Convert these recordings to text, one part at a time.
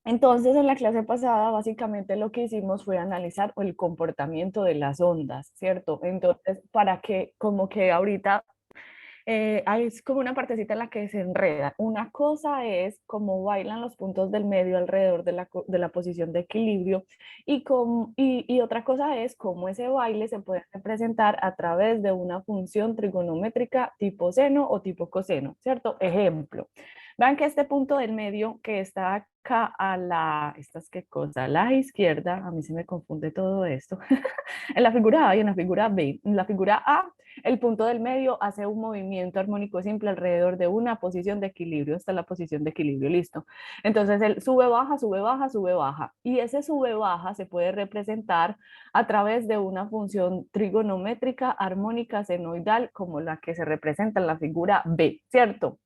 Entonces, en la clase pasada, básicamente lo que hicimos fue analizar el comportamiento de las ondas, ¿cierto? Entonces, para que, como que ahorita es como una partecita en la que se enreda. Una cosa es cómo bailan los puntos del medio alrededor de de la posición de equilibrio y otra cosa es cómo ese baile se puede representar a través de una función trigonométrica tipo seno o tipo coseno, ¿cierto? Ejemplo. Vean que este punto del medio que está acá a ¿esta es qué cosa? A la izquierda, a mí se me confunde todo esto. En la figura A y en la figura B. En la figura A, el punto del medio hace un movimiento armónico simple alrededor de una posición de equilibrio. Esta es la posición de equilibrio, listo. Entonces él sube, baja, sube, baja, sube, baja. Y ese sube, baja se puede representar a través de una función trigonométrica armónica senoidal como la que se representa en la figura B, ¿cierto?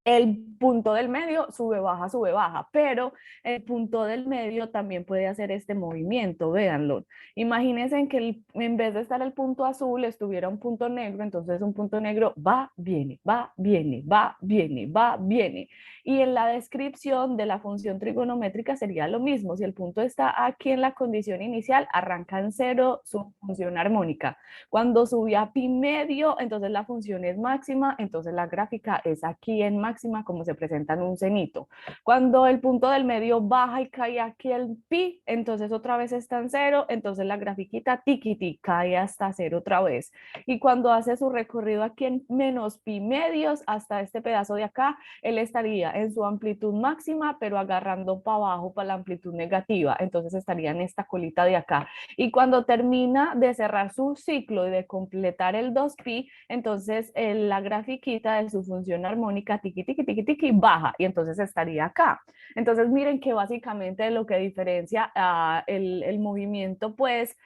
El punto del medio sube, baja, pero el punto del medio también puede hacer este movimiento, véanlo. Imagínense que en vez de estar el punto azul, estuviera un punto negro, entonces un punto negro va, viene, va, viene, va, viene, va, viene. Y en la descripción de la función trigonométrica sería lo mismo. Si el punto está aquí en la condición inicial, arranca en cero su función armónica. Cuando sube a pi medio, entonces la función es máxima, entonces la gráfica es aquí en máxima como se presenta en un cenito. Cuando el punto del medio baja y cae aquí el pi, entonces otra vez está en cero, entonces la grafiquita tiquiti cae hasta cero otra vez. Y cuando hace su recorrido aquí en menos pi medios hasta este pedazo de acá, él estaría en su amplitud máxima, pero agarrando para abajo para la amplitud negativa, entonces estaría en esta colita de acá. Y cuando termina de cerrar su ciclo y de completar el 2pi, entonces la grafiquita de su función armónica tiqui, tiqui, tiqui, tiqui, baja y entonces estaría acá. Entonces miren que básicamente lo que diferencia el movimiento pues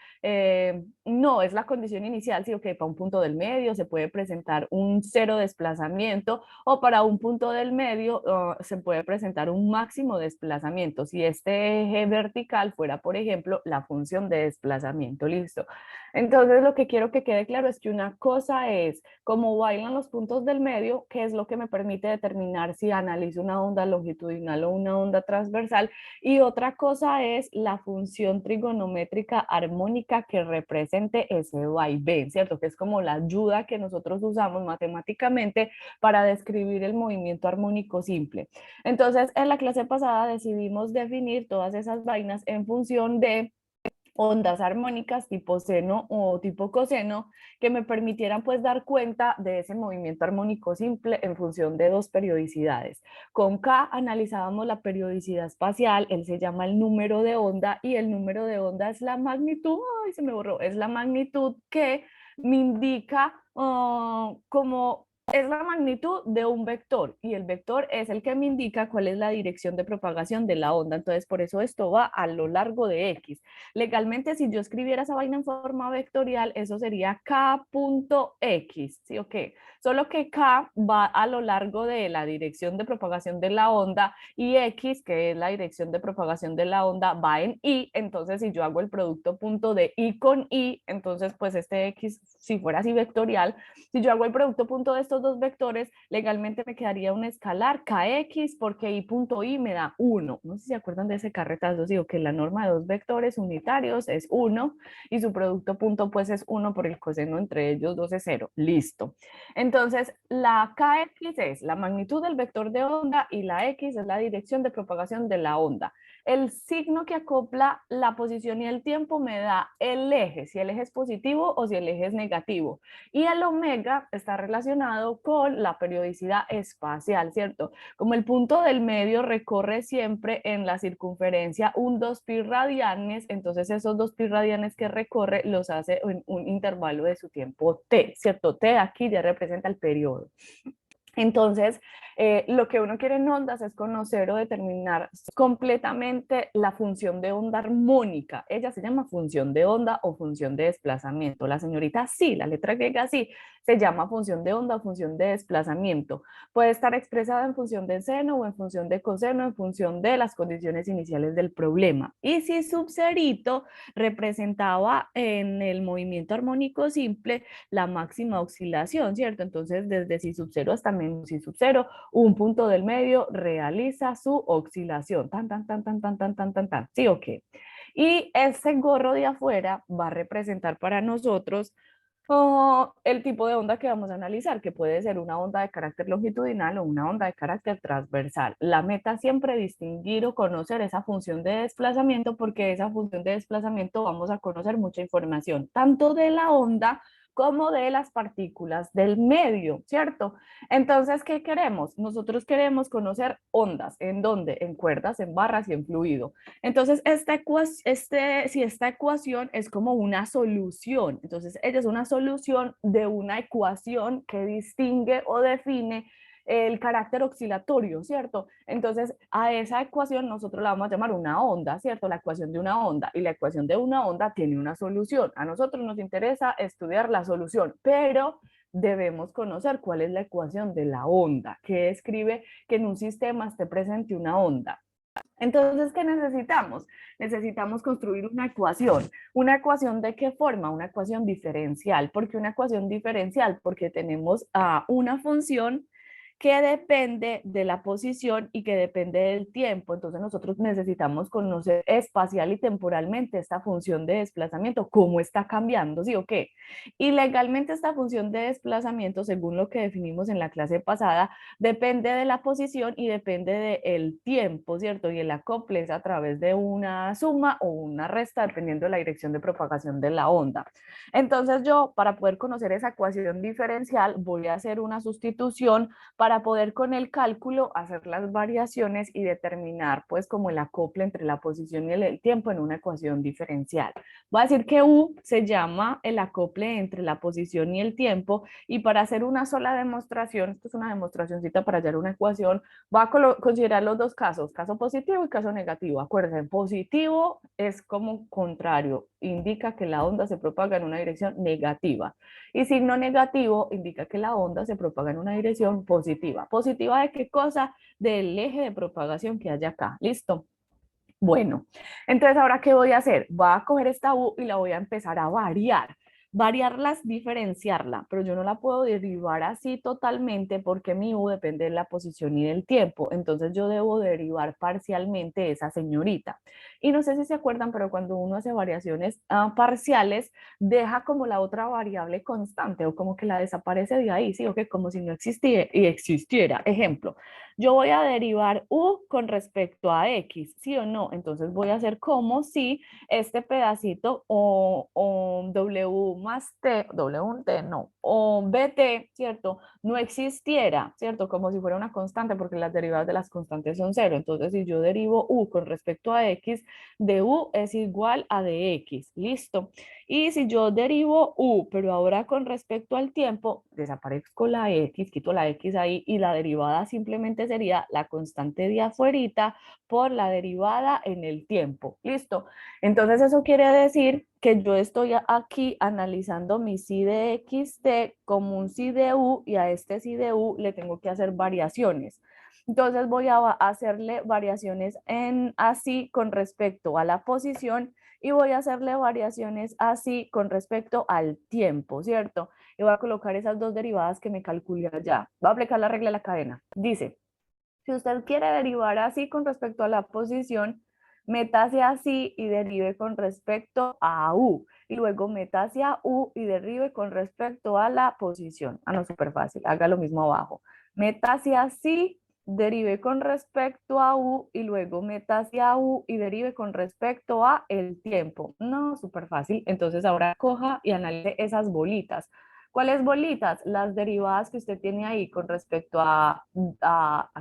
no es la condición inicial, sino que para un punto del medio se puede presentar un cero desplazamiento o para un punto del medio se puede presentar un máximo desplazamiento. Si este eje vertical fuera, por ejemplo, la función de desplazamiento, listo. Entonces lo que quiero que quede claro es que una cosa es cómo bailan los puntos del medio, que es lo que me permite determinar si analizo una onda longitudinal o una onda transversal, y otra cosa es la función trigonométrica armónica que represente ese vaivén, ¿cierto? Que es como la ayuda que nosotros usamos matemáticamente para describir el movimiento armónico simple. Entonces, en la clase pasada decidimos definir todas esas vainas en función de ondas armónicas tipo seno o tipo coseno que me permitieran pues dar cuenta de ese movimiento armónico simple en función de dos periodicidades. Con K analizábamos la periodicidad espacial, él se llama el número de onda y el número de onda es la magnitud, ay se me borró, es la magnitud que me indica como es la magnitud de un vector y el vector es el que me indica cuál es la dirección de propagación de la onda. Entonces, por eso esto va a lo largo de X. Legalmente, si yo escribiera esa vaina en forma vectorial, eso sería K.X, ¿sí o qué? Solo que K va a lo largo de la dirección de propagación de la onda y X, que es la dirección de propagación de la onda, va en Y. Entonces, si yo hago el producto punto de Y con Y, entonces, pues este X, si fuera así vectorial, si yo hago el producto punto de estos dos vectores, legalmente me quedaría un escalar kx porque i punto i me da 1. No sé si se acuerdan de ese carretazo, digo que la norma de dos vectores unitarios es 1 y su producto punto pues es 1 por el coseno entre ellos dos es 0. Listo. Entonces, la kx es la magnitud del vector de onda y la x es la dirección de propagación de la onda. El signo que acopla la posición y el tiempo me da el eje, si el eje es positivo o si el eje es negativo. Y el omega está relacionado con la periodicidad espacial, ¿cierto? Como el punto del medio recorre siempre en la circunferencia un 2pi radianes, entonces esos 2pi radianes que recorre los hace en un intervalo de su tiempo t, ¿cierto? T aquí ya representa el periodo. Entonces, lo que uno quiere en ondas es conocer o determinar completamente la función de onda armónica. Ella se llama función de onda o función de desplazamiento. La señorita sí, la letra griega sí, se llama función de onda o función de desplazamiento. Puede estar expresada en función de seno o en función de coseno, en función de las condiciones iniciales del problema. Y si subserito representaba en el movimiento armónico simple la máxima oscilación, ¿cierto? Entonces, desde si sub 0 hasta menos si sub 0, un punto del medio realiza su oscilación, tan, tan, tan, tan, tan, tan, tan, tan, tan, ¿sí o qué? Y ese gorro de afuera va a representar para nosotros el tipo de onda que vamos a analizar, que puede ser una onda de carácter longitudinal o una onda de carácter transversal. La meta siempre es distinguir o conocer esa función de desplazamiento, porque esa función de desplazamiento vamos a conocer mucha información, tanto de la onda como de las partículas del medio, ¿cierto? Entonces, ¿qué queremos? Nosotros queremos conocer ondas. ¿En dónde? En cuerdas, en barras y en fluido. Entonces, si esta ecuación es como una solución, entonces ella es una solución de una ecuación que distingue o define el carácter oscilatorio, ¿cierto? Entonces, a esa ecuación nosotros la vamos a llamar una onda, ¿cierto? La ecuación de una onda. Y la ecuación de una onda tiene una solución. A nosotros nos interesa estudiar la solución, pero debemos conocer cuál es la ecuación de la onda, que describe que en un sistema esté presente una onda. Entonces, ¿qué necesitamos? Necesitamos construir una ecuación. ¿Una ecuación de qué forma? Una ecuación diferencial. ¿Por qué una ecuación diferencial? Porque tenemos una función que depende de la posición y que depende del tiempo. Entonces nosotros necesitamos conocer espacial y temporalmente esta función de desplazamiento, cómo está cambiando, ¿sí o qué? Y legalmente esta función de desplazamiento, según lo que definimos en la clase pasada, depende de la posición y depende del tiempo, ¿cierto? Y el acople es a través de una suma o una resta, dependiendo de la dirección de propagación de la onda. Entonces yo, para poder conocer esa ecuación diferencial, voy a hacer una sustitución para poder con el cálculo hacer las variaciones y determinar pues como el acople entre la posición y el tiempo en una ecuación diferencial. Voy a decir que U se llama el acople entre la posición y el tiempo, y para hacer una sola demostración, esto es una demostracióncita para hallar una ecuación, va a considerar los dos casos, caso positivo y caso negativo. Acuérdense, positivo es como contrario, indica que la onda se propaga en una dirección negativa. Y signo negativo indica que la onda se propaga en una dirección positiva. ¿Positiva de qué cosa? Del eje de propagación que hay acá. ¿Listo? Bueno, entonces ahora ¿qué voy a hacer? Voy a coger esta U y la voy a empezar a variar. Variarla es diferenciarla, pero yo no la puedo derivar así totalmente porque mi U depende de la posición y del tiempo. Entonces yo debo derivar parcialmente esa señorita. Y no sé si se acuerdan, pero cuando uno hace variaciones parciales, deja como la otra variable constante o como que la desaparece de ahí, ¿sí? O que como si no existiera y existiera. Ejemplo, yo voy a derivar U con respecto a X, ¿sí o no? Entonces voy a hacer como si este pedacito o W más T, W T no, o BT, ¿cierto? No existiera, ¿cierto? Como si fuera una constante, porque las derivadas de las constantes son cero. Entonces, si yo derivo U con respecto a X, de U es igual a de X, ¿listo? Y si yo derivo U, pero ahora con respecto al tiempo, desaparezco la X, quito la X ahí y la derivada simplemente sería la constante de afuerita por la derivada en el tiempo. ¿Listo? Entonces eso quiere decir que yo estoy aquí analizando mi psi de xt como un psi de u, y a este psi de u le tengo que hacer variaciones. Entonces voy a hacerle variaciones en así con respecto a la posición, y voy a hacerle variaciones así con respecto al tiempo, ¿cierto? Y voy a colocar esas dos derivadas que me calculé allá. Voy a aplicar la regla de la cadena. Dice, si usted quiere derivar así con respecto a la posición, métase así y derive con respecto a U. Y luego métase a U y derive con respecto a la posición. Ah, no, súper fácil. Haga lo mismo abajo. Métase así, derive con respecto a U y luego métase a U y derive con respecto a el tiempo. No, súper fácil. Entonces ahora coja y analice esas bolitas. ¿Cuáles bolitas? Las derivadas que usted tiene ahí con respecto a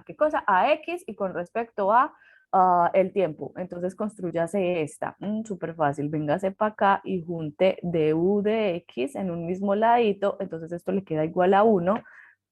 qué cosa, a X, y con respecto a el tiempo. Entonces construyase esta. Súper fácil. Véngase para acá y junte du de X en un mismo ladito. Entonces esto le queda igual a 1.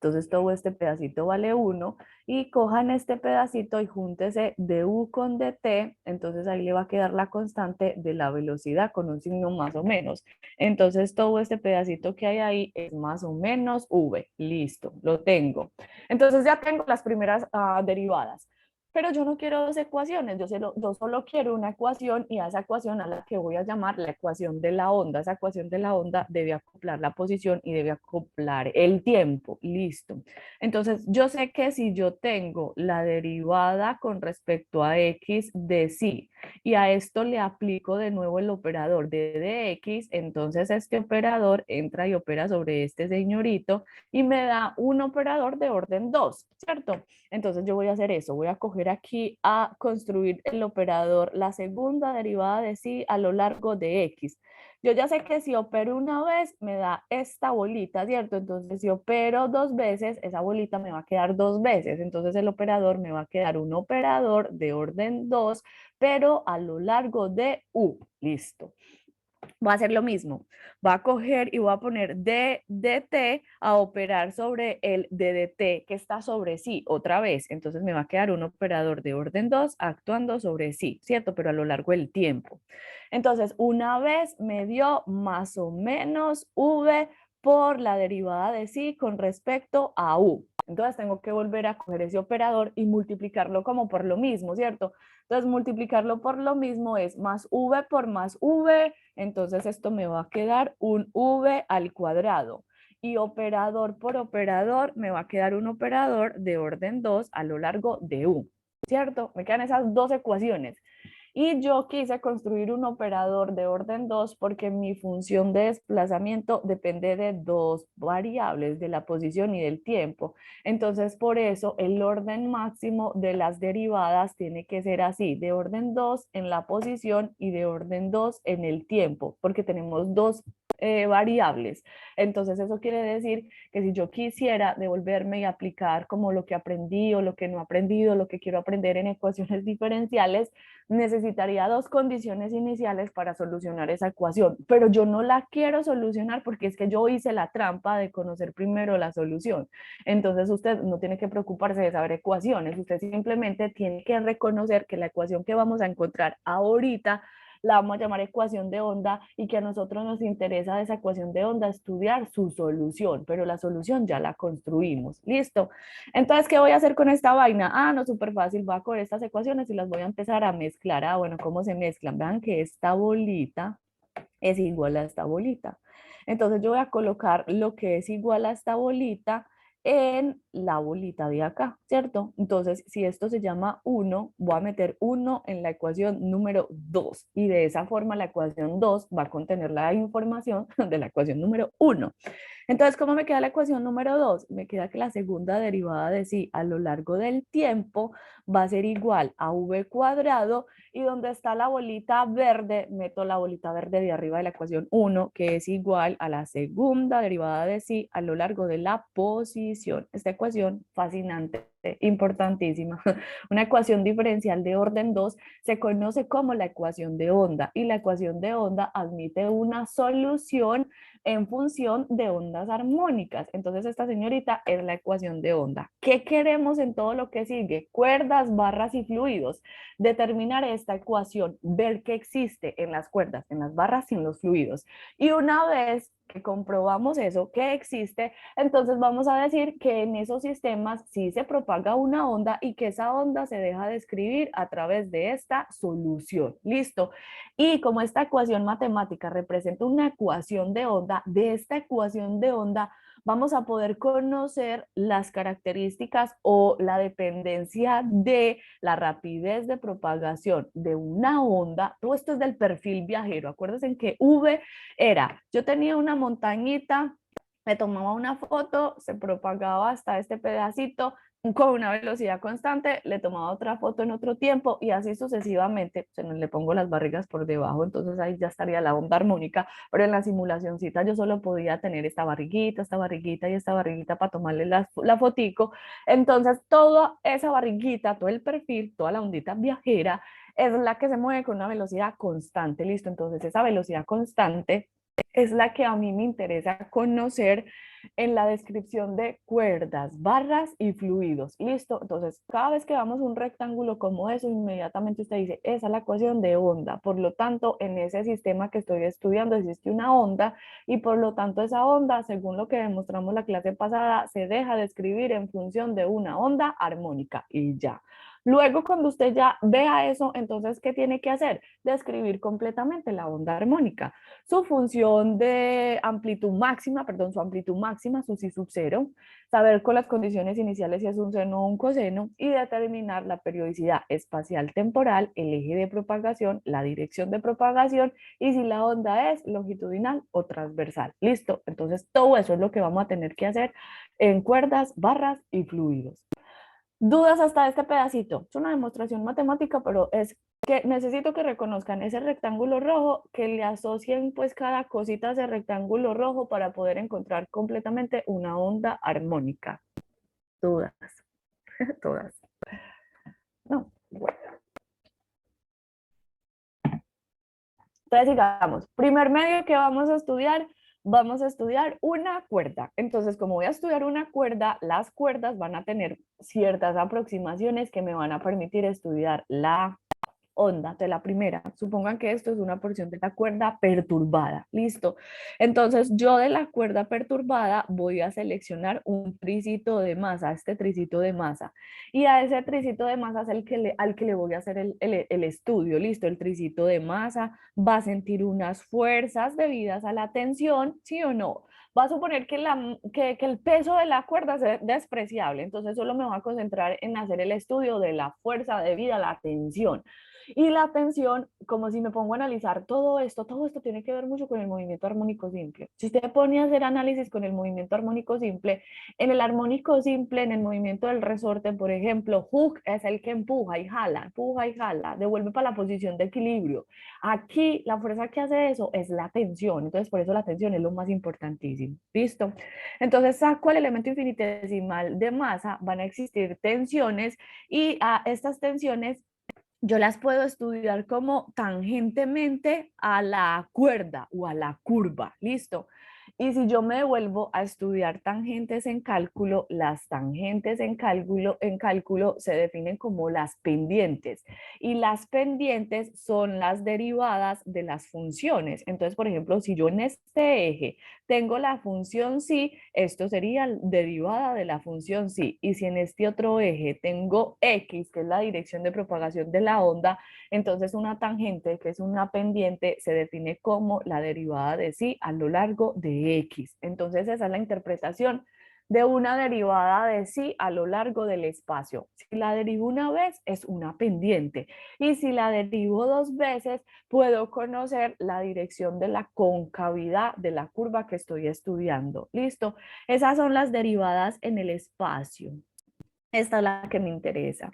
Entonces todo este pedacito vale 1, y cojan este pedacito y júntese du con dt, entonces ahí le va a quedar la constante de la velocidad con un signo más o menos. Entonces todo este pedacito que hay ahí es más o menos v. Listo, lo tengo. Entonces ya tengo las primeras derivadas. Pero yo no quiero dos ecuaciones, yo solo quiero una ecuación y a esa ecuación a la que voy a llamar la ecuación de la onda. Esa ecuación de la onda debe acoplar la posición y debe acoplar el tiempo. Listo. Entonces, yo sé que si yo tengo la derivada con respecto a x de sí y a esto le aplico de nuevo el operador de x, entonces este operador entra y opera sobre este señorito y me da un operador de orden 2, ¿cierto? Entonces yo voy a hacer eso, voy a coger aquí a construir el operador, la segunda derivada de sí a lo largo de x. Yo ya sé que si opero una vez me da esta bolita, ¿cierto? Entonces si opero dos veces, esa bolita me va a quedar dos veces. Entonces el operador me va a quedar un operador de orden 2, pero a lo largo de u. Listo. Voy a hacer lo mismo. Voy a coger y voy a poner d de t a operar sobre el d de t que está sobre sí otra vez. Entonces me va a quedar un operador de orden 2 actuando sobre sí, ¿cierto? Pero a lo largo del tiempo. Entonces, una vez me dio más o menos v por la derivada de sí con respecto a u. Entonces tengo que volver a coger ese operador y multiplicarlo como por lo mismo, ¿cierto? Entonces multiplicarlo por lo mismo es más v por más v, entonces esto me va a quedar un v al cuadrado. Y operador por operador me va a quedar un operador de orden 2 a lo largo de u, ¿cierto? Me quedan esas dos ecuaciones. Y yo quise construir un operador de orden 2 porque mi función de desplazamiento depende de dos variables, de la posición y del tiempo. Entonces, por eso el orden máximo de las derivadas tiene que ser así, de orden 2 en la posición y de orden 2 en el tiempo, porque tenemos dos variables. Entonces, eso quiere decir que si yo quisiera devolverme y aplicar como lo que aprendí o lo que no he aprendido, lo que quiero aprender en ecuaciones diferenciales, necesitaría dos condiciones iniciales para solucionar esa ecuación, pero yo no la quiero solucionar porque es que yo hice la trampa de conocer primero la solución. Entonces usted no tiene que preocuparse de saber ecuaciones, usted simplemente tiene que reconocer que la ecuación que vamos a encontrar ahorita la vamos a llamar ecuación de onda y que a nosotros nos interesa de esa ecuación de onda estudiar su solución, pero la solución ya la construimos. ¿Listo? Entonces, ¿qué voy a hacer con esta vaina? Ah, no, súper fácil, voy a coger estas ecuaciones y las voy a empezar a mezclar. Ah, bueno, ¿cómo se mezclan? Vean que esta bolita es igual a esta bolita. Entonces yo voy a colocar lo que es igual a esta bolita en la bolita de acá, ¿cierto? Entonces, si esto se llama 1, voy a meter 1 en la ecuación número 2 y de esa forma la ecuación 2 va a contener la información de la ecuación número 1. Entonces, ¿cómo me queda la ecuación número 2? Me queda que la segunda derivada de sí a lo largo del tiempo va a ser igual a v cuadrado y donde está la bolita verde, meto la bolita verde de arriba de la ecuación 1, que es igual a la segunda derivada de sí a lo largo de la posición. Esta ecuación fascinante, importantísima. Una ecuación diferencial de orden 2 se conoce como la ecuación de onda y la ecuación de onda admite una solución en función de ondas armónicas. Entonces esta señorita es la ecuación de onda. ¿Qué queremos en todo lo que sigue? Cuerdas, barras y fluidos. Determinar esta ecuación, ver qué existe en las cuerdas, en las barras y en los fluidos. Y una vez que comprobamos eso, que existe, entonces vamos a decir que en esos sistemas sí se propaga una onda y que esa onda se deja describir a través de esta solución. ¿Listo? Y como esta ecuación matemática representa una ecuación de onda, de esta ecuación de onda vamos a poder conocer las características o la dependencia de la rapidez de propagación de una onda. Todo esto es del perfil viajero. Acuérdense que V era, yo tenía una montañita, me tomaba una foto, se propagaba hasta este pedacito, con una velocidad constante, le tomaba otra foto en otro tiempo y así sucesivamente. Le pongo las barrigas por debajo, entonces ahí ya estaría la onda armónica, pero en la simulacióncita yo solo podía tener esta barriguita y esta barriguita para tomarle la fotico. Entonces toda esa barriguita, todo el perfil, toda la ondita viajera es la que se mueve con una velocidad constante, listo. Entonces esa velocidad constante es la que a mí me interesa conocer en la descripción de cuerdas, barras y fluidos. Listo. Entonces, cada vez que vamos un rectángulo como eso, inmediatamente usted dice, esa es la ecuación de onda. Por lo tanto, en ese sistema que estoy estudiando existe una onda y por lo tanto esa onda, según lo que demostramos la clase pasada, se deja describir en función de una onda armónica y ya. Luego, cuando usted ya vea eso, entonces, ¿qué tiene que hacer? Describir completamente la onda armónica, su función de amplitud máxima, perdón, su amplitud máxima, su si sub cero, saber con las condiciones iniciales si es un seno o un coseno y determinar la periodicidad espacial temporal, el eje de propagación, la dirección de propagación y si la onda es longitudinal o transversal. Listo, entonces todo eso es lo que vamos a tener que hacer en cuerdas, barras y fluidos. ¿Dudas hasta este pedacito? Es una demostración matemática, pero es que necesito que reconozcan ese rectángulo rojo, que le asocien pues cada cosita a ese rectángulo rojo para poder encontrar completamente una onda armónica. ¿Dudas? Todas. No. Bueno. Entonces, digamos, primer medio que vamos a estudiar una cuerda. Entonces, como voy a estudiar una cuerda, las cuerdas van a tener ciertas aproximaciones que me van a permitir estudiar la onda de la primera. Supongan que esto es una porción de la cuerda perturbada. Listo. Entonces, yo de la cuerda perturbada voy a seleccionar un tricito de masa, este tricito de masa. Y a ese tricito de masa es al que le voy a hacer el estudio. Listo. El tricito de masa va a sentir unas fuerzas debidas a la tensión, ¿sí o no? Va a suponer que el peso de la cuerda es despreciable, entonces solo me voy a concentrar en hacer el estudio de la fuerza debida a la tensión. Y la atención, como si me pongo a analizar todo esto tiene que ver mucho con el movimiento armónico simple. Si usted pone a hacer análisis con el movimiento armónico simple, en el armónico simple, en el movimiento del resorte, por ejemplo, hook es el que empuja y jala, devuelve para la posición de equilibrio. Aquí la fuerza que hace eso es la tensión, entonces por eso la tensión es lo más importantísimo. ¿Listo? Entonces saco el elemento infinitesimal de masa, van a existir tensiones y a estas tensiones yo las puedo estudiar como tangentemente a la cuerda o a la curva, ¿listo? Y si yo me devuelvo a estudiar tangentes en cálculo, las tangentes en cálculo se definen como las pendientes y las pendientes son las derivadas de las funciones. Entonces, por ejemplo, si yo en este eje tengo la función sí, esto sería derivada de la función sí. Y si en este otro eje tengo x, que es la dirección de propagación de la onda, entonces una tangente, que es una pendiente, se define como la derivada de sí a lo largo de x. Entonces esa es la interpretación de una derivada de sí a lo largo del espacio. Si la derivo una vez, es una pendiente. Y si la derivo dos veces, puedo conocer la dirección de la concavidad de la curva que estoy estudiando. ¿Listo? Esas son las derivadas en el espacio. Esta es la que me interesa.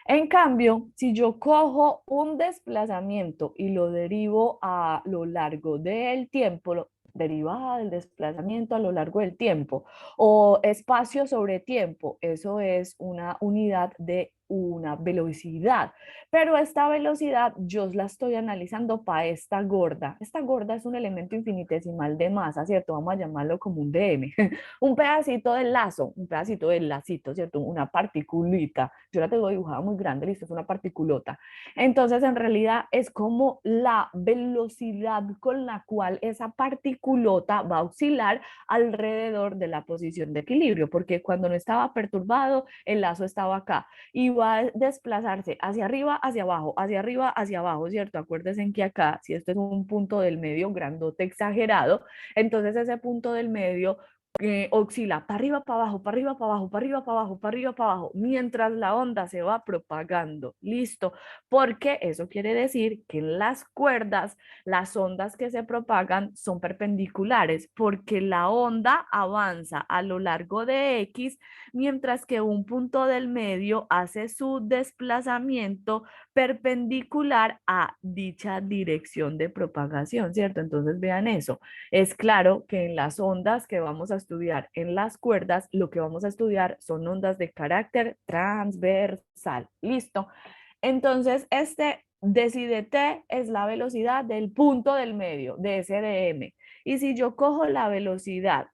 En cambio, si yo cojo un desplazamiento y lo derivo a lo largo del tiempo, derivada del desplazamiento a lo largo del tiempo, o espacio sobre tiempo, eso es una unidad de una velocidad, pero esta velocidad yo la estoy analizando para esta gorda. Esta gorda es un elemento infinitesimal de masa, ¿cierto? Vamos a llamarlo como un DM. Un pedacito del lazo, un pedacito del lacito, ¿cierto? Una particulita. Yo la tengo dibujada muy grande, listo, es una particulota. Entonces, en realidad es como la velocidad con la cual esa particulota va a oscilar alrededor de la posición de equilibrio, porque cuando no estaba perturbado, el lazo estaba acá y va a desplazarse hacia arriba, hacia abajo, hacia arriba, hacia abajo, ¿cierto? Acuérdense que acá, si esto es un punto del medio grandote exagerado, entonces ese punto del medio oscila para arriba, para abajo, para arriba, para abajo, para arriba, para abajo, para arriba, para abajo, mientras la onda se va propagando. Listo, porque eso quiere decir que en las cuerdas las ondas que se propagan son perpendiculares, porque la onda avanza a lo largo de X, mientras que un punto del medio hace su desplazamiento perpendicular a dicha dirección de propagación, ¿cierto? Entonces vean eso. Es claro que en las ondas que vamos a estudiar en las cuerdas, lo que vamos a estudiar son ondas de carácter transversal. ¿Listo? Entonces, este dCdt es la velocidad del punto del medio, de ese dm. Y si yo cojo la velocidad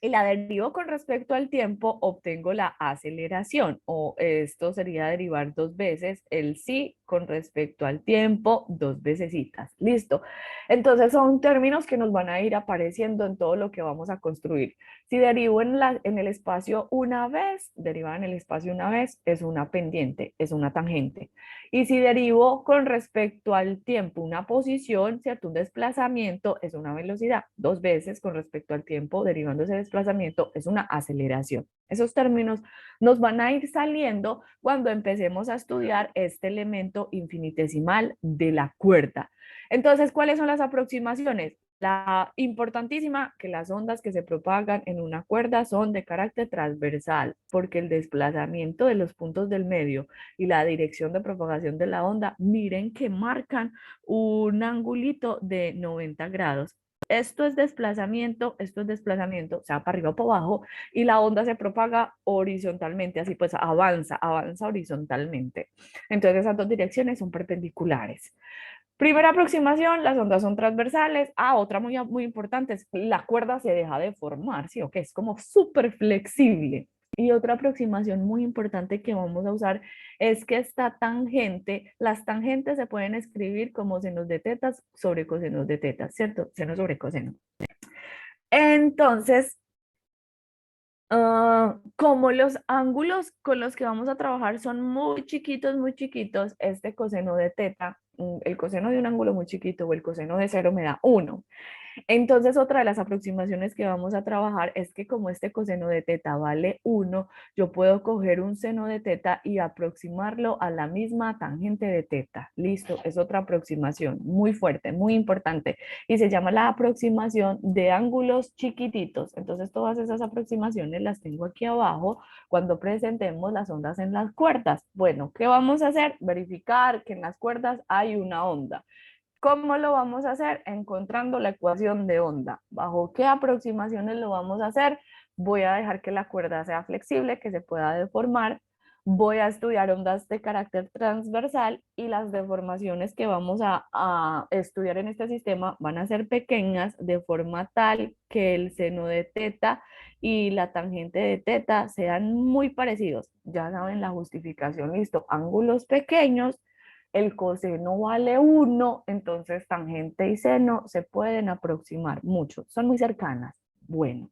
y la derivo con respecto al tiempo, obtengo la aceleración, o esto sería derivar dos veces el sí con respecto al tiempo, 2 vecesitas. Listo. Entonces son términos que nos van a ir apareciendo en todo lo que vamos a construir. Si derivo en el espacio una vez, derivada en el espacio una vez, es una pendiente, es una tangente. Y si derivo con respecto al tiempo una posición, ¿cierto? Un desplazamiento es una velocidad. 2 veces con respecto al tiempo, derivando ese desplazamiento, es una aceleración. Esos términos nos van a ir saliendo cuando empecemos a estudiar este elemento infinitesimal de la cuerda. Entonces, ¿cuáles son las aproximaciones? La importantísima, que las ondas que se propagan en una cuerda son de carácter transversal, porque el desplazamiento de los puntos del medio y la dirección de propagación de la onda, miren que marcan un angulito de 90 grados. Esto es desplazamiento, o sea, para arriba o para abajo, y la onda se propaga horizontalmente, así pues avanza horizontalmente. Entonces esas dos direcciones son perpendiculares. Primera aproximación, las ondas son transversales. Otra muy importante es la cuerda se deja de formar, ¿sí? O que es como súper flexible. Y otra aproximación muy importante que vamos a usar es que esta tangente, las tangentes se pueden escribir como senos de tetas sobre cosenos de tetas, ¿cierto? Seno sobre coseno. Entonces, como los ángulos con los que vamos a trabajar son muy chiquitos, este coseno de teta, el coseno de un ángulo muy chiquito o el coseno de cero me da 1. Entonces, otra de las aproximaciones que vamos a trabajar es que como este coseno de teta vale 1, yo puedo coger un seno de teta y aproximarlo a la misma tangente de teta. Listo, es otra aproximación muy fuerte, muy importante, y se llama la aproximación de ángulos chiquititos. Entonces, todas esas aproximaciones las tengo aquí abajo cuando presentemos las ondas en las cuerdas. Bueno, ¿qué vamos a hacer? Verificar que en las cuerdas hay una onda. ¿Cómo lo vamos a hacer? Encontrando la ecuación de onda. ¿Bajo qué aproximaciones lo vamos a hacer? Voy a dejar que la cuerda sea flexible, que se pueda deformar. Voy a estudiar ondas de carácter transversal y las deformaciones que vamos a estudiar en este sistema van a ser pequeñas de forma tal que el seno de teta y la tangente de teta sean muy parecidos. Ya saben la justificación, listo. Ángulos pequeños, el coseno vale 1, entonces tangente y seno se pueden aproximar mucho, son muy cercanas. Bueno,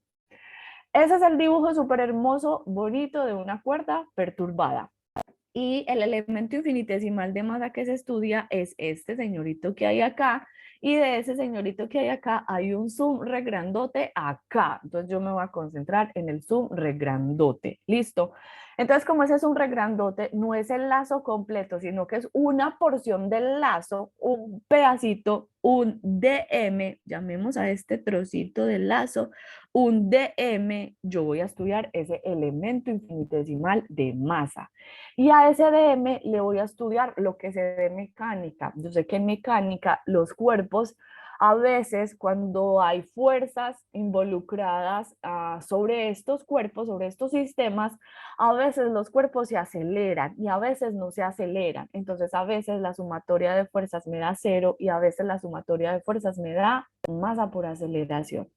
ese es el dibujo súper hermoso, bonito de una cuerda perturbada. Y el elemento infinitesimal de masa que se estudia es este señorito que hay acá, y de ese señorito que hay acá hay un zoom re grandote acá. Entonces yo me voy a concentrar en el zoom re grandote. ¿Listo? Entonces, como ese zoom re grandote no es el lazo completo, sino que es una porción del lazo, un pedacito, un DM, llamemos a este trocito del lazo, un DM, yo voy a estudiar ese elemento infinitesimal de masa. Y a ese DM le voy a estudiar lo que se ve mecánica. Yo sé que en mecánica los cuerpos, a veces cuando hay fuerzas involucradas sobre estos cuerpos, sobre estos sistemas, a veces los cuerpos se aceleran y a veces no se aceleran. Entonces a veces la sumatoria de fuerzas me da 0 y a veces la sumatoria de fuerzas me da masa por aceleración.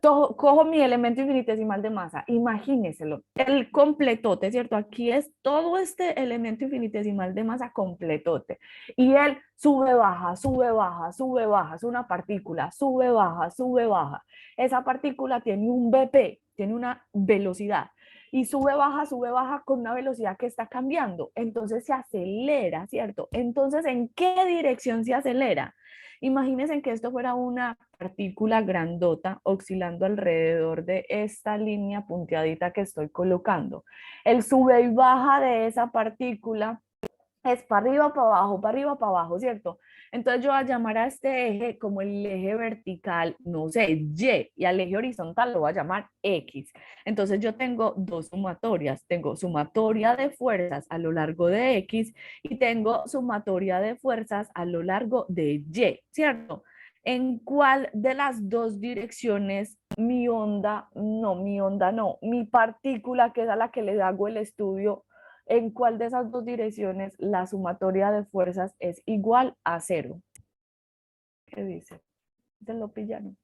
Cojo mi elemento infinitesimal de masa, imagínenselo, el completote, ¿cierto? Aquí es todo este elemento infinitesimal de masa completote. Y él sube, baja, sube, baja, sube, baja, es una partícula, sube, baja, sube, baja. Esa partícula tiene un BP, tiene una velocidad. Y sube, baja con una velocidad que está cambiando. Entonces se acelera, ¿cierto? Entonces, ¿en qué dirección se acelera? Imagínense que esto fuera una partícula grandota oscilando alrededor de esta línea punteadita que estoy colocando. El sube y baja de esa partícula es para arriba, para abajo, ¿cierto? Entonces yo voy a llamar a este eje como el eje vertical, no sé, y al eje horizontal lo voy a llamar X. Entonces yo tengo dos sumatorias, tengo sumatoria de fuerzas a lo largo de X y tengo sumatoria de fuerzas a lo largo de Y, ¿cierto? ¿En cuál de las dos direcciones mi partícula, que es a la que le hago el estudio, en cuál de esas dos direcciones la sumatoria de fuerzas es igual a 0? ¿Qué dice? ¿Se lo pillaron?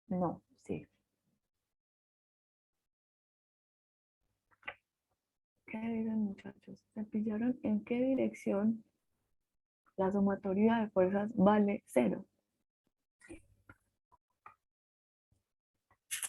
No, sí. ¿Qué dicen, muchachos? ¿Se pillaron en qué dirección la sumatoria de fuerzas vale cero?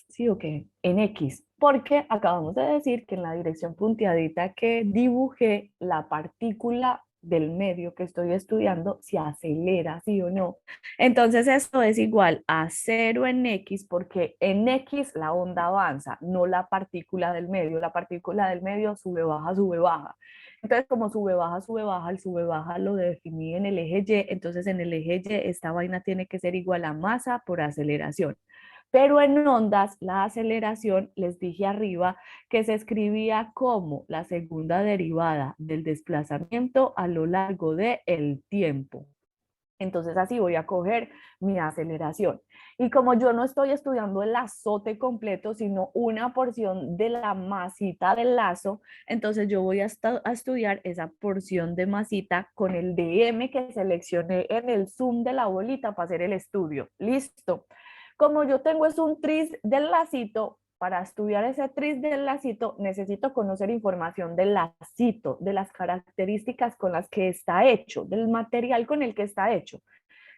¿Sí o qué? En X, porque acabamos de decir que en la dirección punteadita que dibujé, la partícula del medio que estoy estudiando se acelera, ¿sí o no? Entonces esto es igual a cero en X, porque en X la onda avanza, no la partícula del medio. La partícula del medio sube, baja, sube, baja. Entonces, como sube, baja, el sube, baja lo definí en el eje Y, entonces en el eje Y esta vaina tiene que ser igual a masa por aceleración. Pero en ondas, la aceleración, les dije arriba, que se escribía como la segunda derivada del desplazamiento a lo largo del tiempo. Entonces así voy a coger mi aceleración. Y como yo no estoy estudiando el azote completo, sino una porción de la masita del lazo, entonces yo voy a estudiar esa porción de masita con el DM que seleccioné en el zoom de la bolita para hacer el estudio. Listo. Como yo tengo es un tris del lacito, para estudiar ese tris del lacito necesito conocer información del lacito, de las características con las que está hecho, del material con el que está hecho.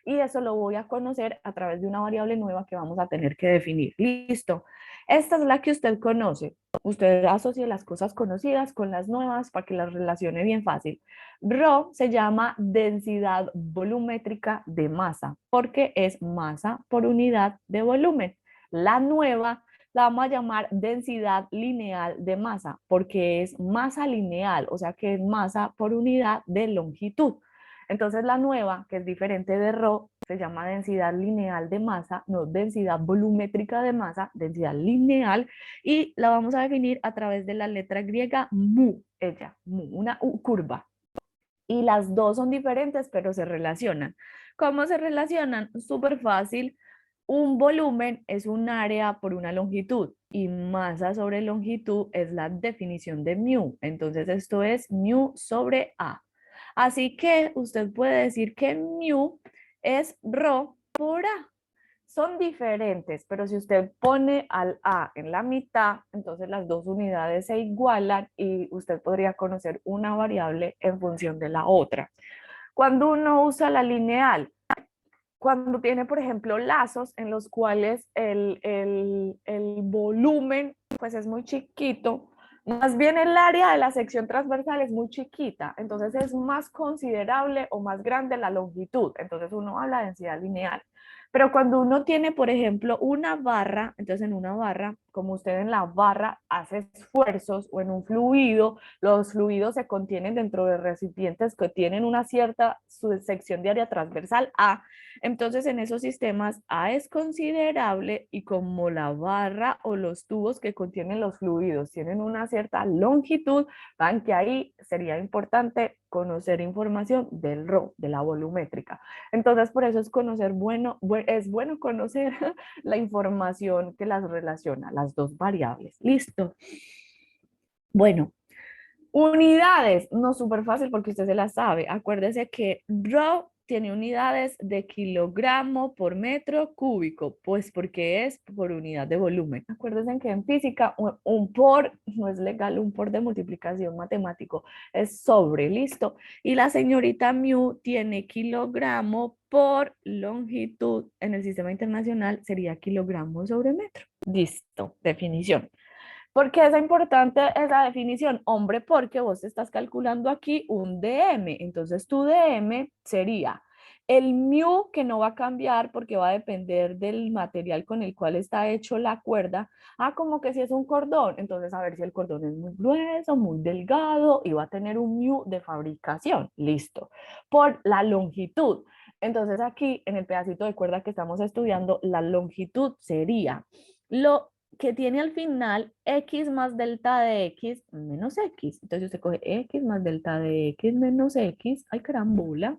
Y eso lo voy a conocer a través de una variable nueva que vamos a tener que definir. Listo. Esta es la que usted conoce. Usted asocia las cosas conocidas con las nuevas para que las relacione bien fácil. Rho se llama densidad volumétrica de masa porque es masa por unidad de volumen. La nueva la vamos a llamar densidad lineal de masa porque es masa lineal, o sea que es masa por unidad de longitud. Entonces la nueva, que es diferente de Rho, se llama densidad lineal de masa, no densidad volumétrica de masa, densidad lineal, y la vamos a definir a través de la letra griega mu, una U curva. Y las dos son diferentes, pero se relacionan. ¿Cómo se relacionan? Súper fácil. Un volumen es un área por una longitud y masa sobre longitud es la definición de mu. Entonces esto es mu sobre A. Así que usted puede decir que mu es rho por A. Son diferentes, pero si usted pone al A en la mitad, entonces las dos unidades se igualan y usted podría conocer una variable en función de la otra. Cuando uno usa la lineal, cuando tiene, por ejemplo, lazos en los cuales el volumen pues es muy chiquito, más bien el área de la sección transversal es muy chiquita, entonces es más considerable o más grande la longitud, entonces uno habla de densidad lineal. Pero cuando uno tiene, por ejemplo, una barra, entonces en una barra, como usted en la barra hace esfuerzos o en un fluido, los fluidos se contienen dentro de recipientes que tienen una cierta sección de área transversal A, entonces, en esos sistemas A es considerable y como la barra o los tubos que contienen los fluidos tienen una cierta longitud, van que ahí sería importante conocer información del Rho, de la volumétrica. Entonces, por eso es bueno conocer la información que las relaciona, las dos variables. Listo. Bueno, unidades, no súper fácil porque usted se las sabe. Acuérdese que Rho tiene unidades de kilogramo por metro cúbico, pues porque es por unidad de volumen. Acuérdense que en física un por no es legal, un por de multiplicación matemático es sobre, listo. Y la señorita mu tiene kilogramo por longitud en el sistema internacional sería kilogramo sobre metro. Listo, definición. ¿Por qué es importante esa definición? Hombre, porque vos estás calculando aquí un DM. Entonces tu DM sería el mu que no va a cambiar porque va a depender del material con el cual está hecho la cuerda. Ah, como que si es un cordón. Entonces a ver si el cordón es muy grueso, muy delgado y va a tener un mu de fabricación. Listo. Por la longitud. Entonces aquí en el pedacito de cuerda que estamos estudiando, la longitud sería lo que tiene al final x más delta de x menos x. Entonces usted coge x más delta de x menos x, ay carambola,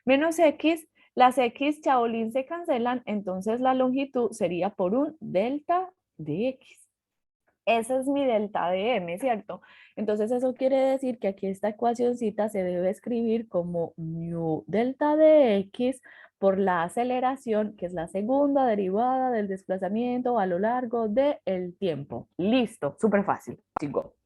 menos x, las x chabolín se cancelan, entonces la longitud sería por un delta de x. Ese es mi delta de m, ¿cierto? Entonces eso quiere decir que aquí esta ecuacióncita se debe escribir como mu delta de x por la aceleración, que es la segunda derivada del desplazamiento a lo largo del tiempo. Listo, súper fácil. Sigo.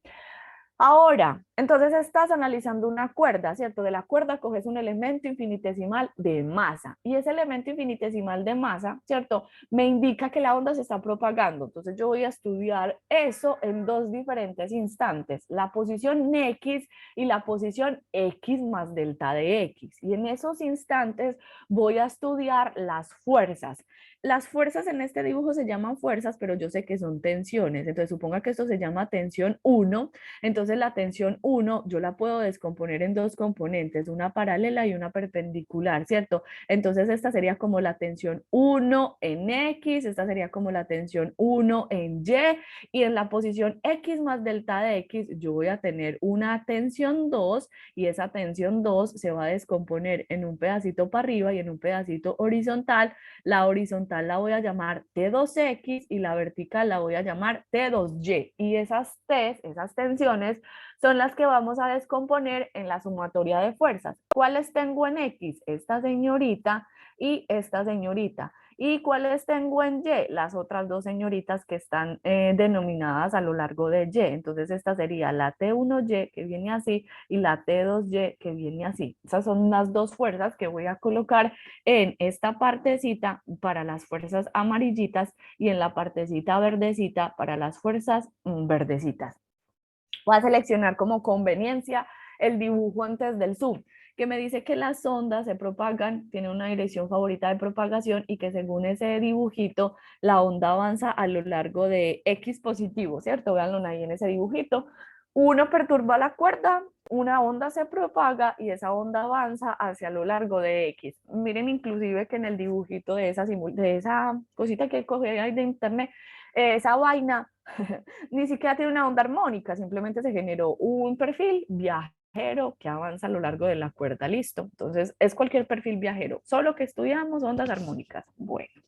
Ahora, entonces estás analizando una cuerda, ¿cierto? De la cuerda coges un elemento infinitesimal de masa y ese elemento infinitesimal de masa, ¿cierto? Me indica que la onda se está propagando. Entonces yo voy a estudiar eso en dos diferentes instantes, la posición X y la posición X más delta de X. Y en esos instantes voy a estudiar las fuerzas. Las fuerzas en este dibujo se llaman fuerzas, pero yo sé que son tensiones. Entonces suponga que esto se llama tensión 1. Entonces la tensión 1 yo la puedo descomponer en dos componentes, una paralela y una perpendicular, ¿cierto? Entonces esta sería como la tensión 1 en X, esta sería como la tensión 1 en Y en la posición X más delta de X yo voy a tener una tensión 2 y esa tensión 2 se va a descomponer en un pedacito para arriba y en un pedacito horizontal. La horizontal la voy a llamar T2X y la vertical la voy a llamar T2Y. Y esas T, esas tensiones, son las que vamos a descomponer en la sumatoria de fuerzas. ¿Cuáles tengo en X? Esta señorita y esta señorita. ¿Y cuáles tengo en Y? Las otras dos señoritas que están denominadas a lo largo de Y. Entonces esta sería la T1Y que viene así y la T2Y que viene así. Esas son las dos fuerzas que voy a colocar en esta partecita para las fuerzas amarillitas y en la partecita verdecita para las fuerzas verdecitas. Voy a seleccionar como conveniencia el dibujo antes del zoom, que me dice que las ondas se propagan, tiene una dirección favorita de propagación y que según ese dibujito, la onda avanza a lo largo de X positivo, ¿cierto? Véanlo ahí en ese dibujito. Uno perturba la cuerda, una onda se propaga y esa onda avanza hacia lo largo de X. Miren inclusive que en el dibujito de esa cosita que cogí ahí de internet, esa vaina ni siquiera tiene una onda armónica, simplemente se generó un perfil viajero que avanza a lo largo de la cuerda, listo. Entonces es cualquier perfil viajero, solo que estudiamos ondas armónicas. Bueno,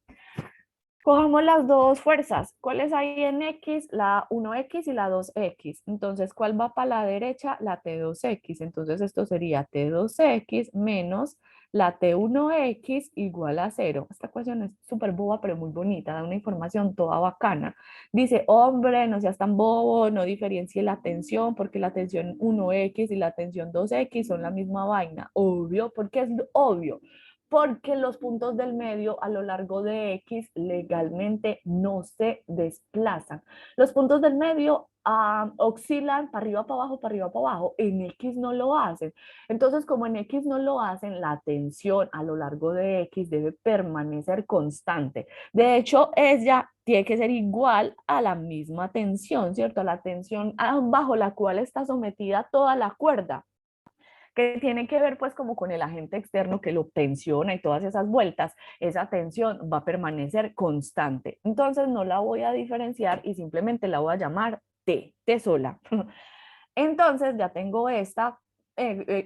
cojamos las dos fuerzas. ¿Cuáles hay en X? La 1X y la 2X. Entonces, ¿cuál va para la derecha? La T2X. Entonces, esto sería T2X menos la T1X igual a 0. Esta ecuación es súper boba, pero muy bonita. Da una información toda bacana. Dice, hombre, no seas tan bobo, no diferencie la tensión, porque la tensión 1X y la tensión 2X son la misma vaina. Obvio, porque es obvio porque los puntos del medio a lo largo de X legalmente no se desplazan. Los puntos del medio oscilan para arriba, para abajo, para arriba, para abajo. En X no lo hacen. Entonces, como en X no lo hacen, la tensión a lo largo de X debe permanecer constante. De hecho, ella tiene que ser igual a la misma tensión, ¿cierto? A la tensión bajo la cual está sometida toda la cuerda, que tiene que ver pues como con el agente externo que lo tensiona y todas esas vueltas, esa tensión va a permanecer constante. Entonces no la voy a diferenciar y simplemente la voy a llamar T sola. Entonces ya tengo esta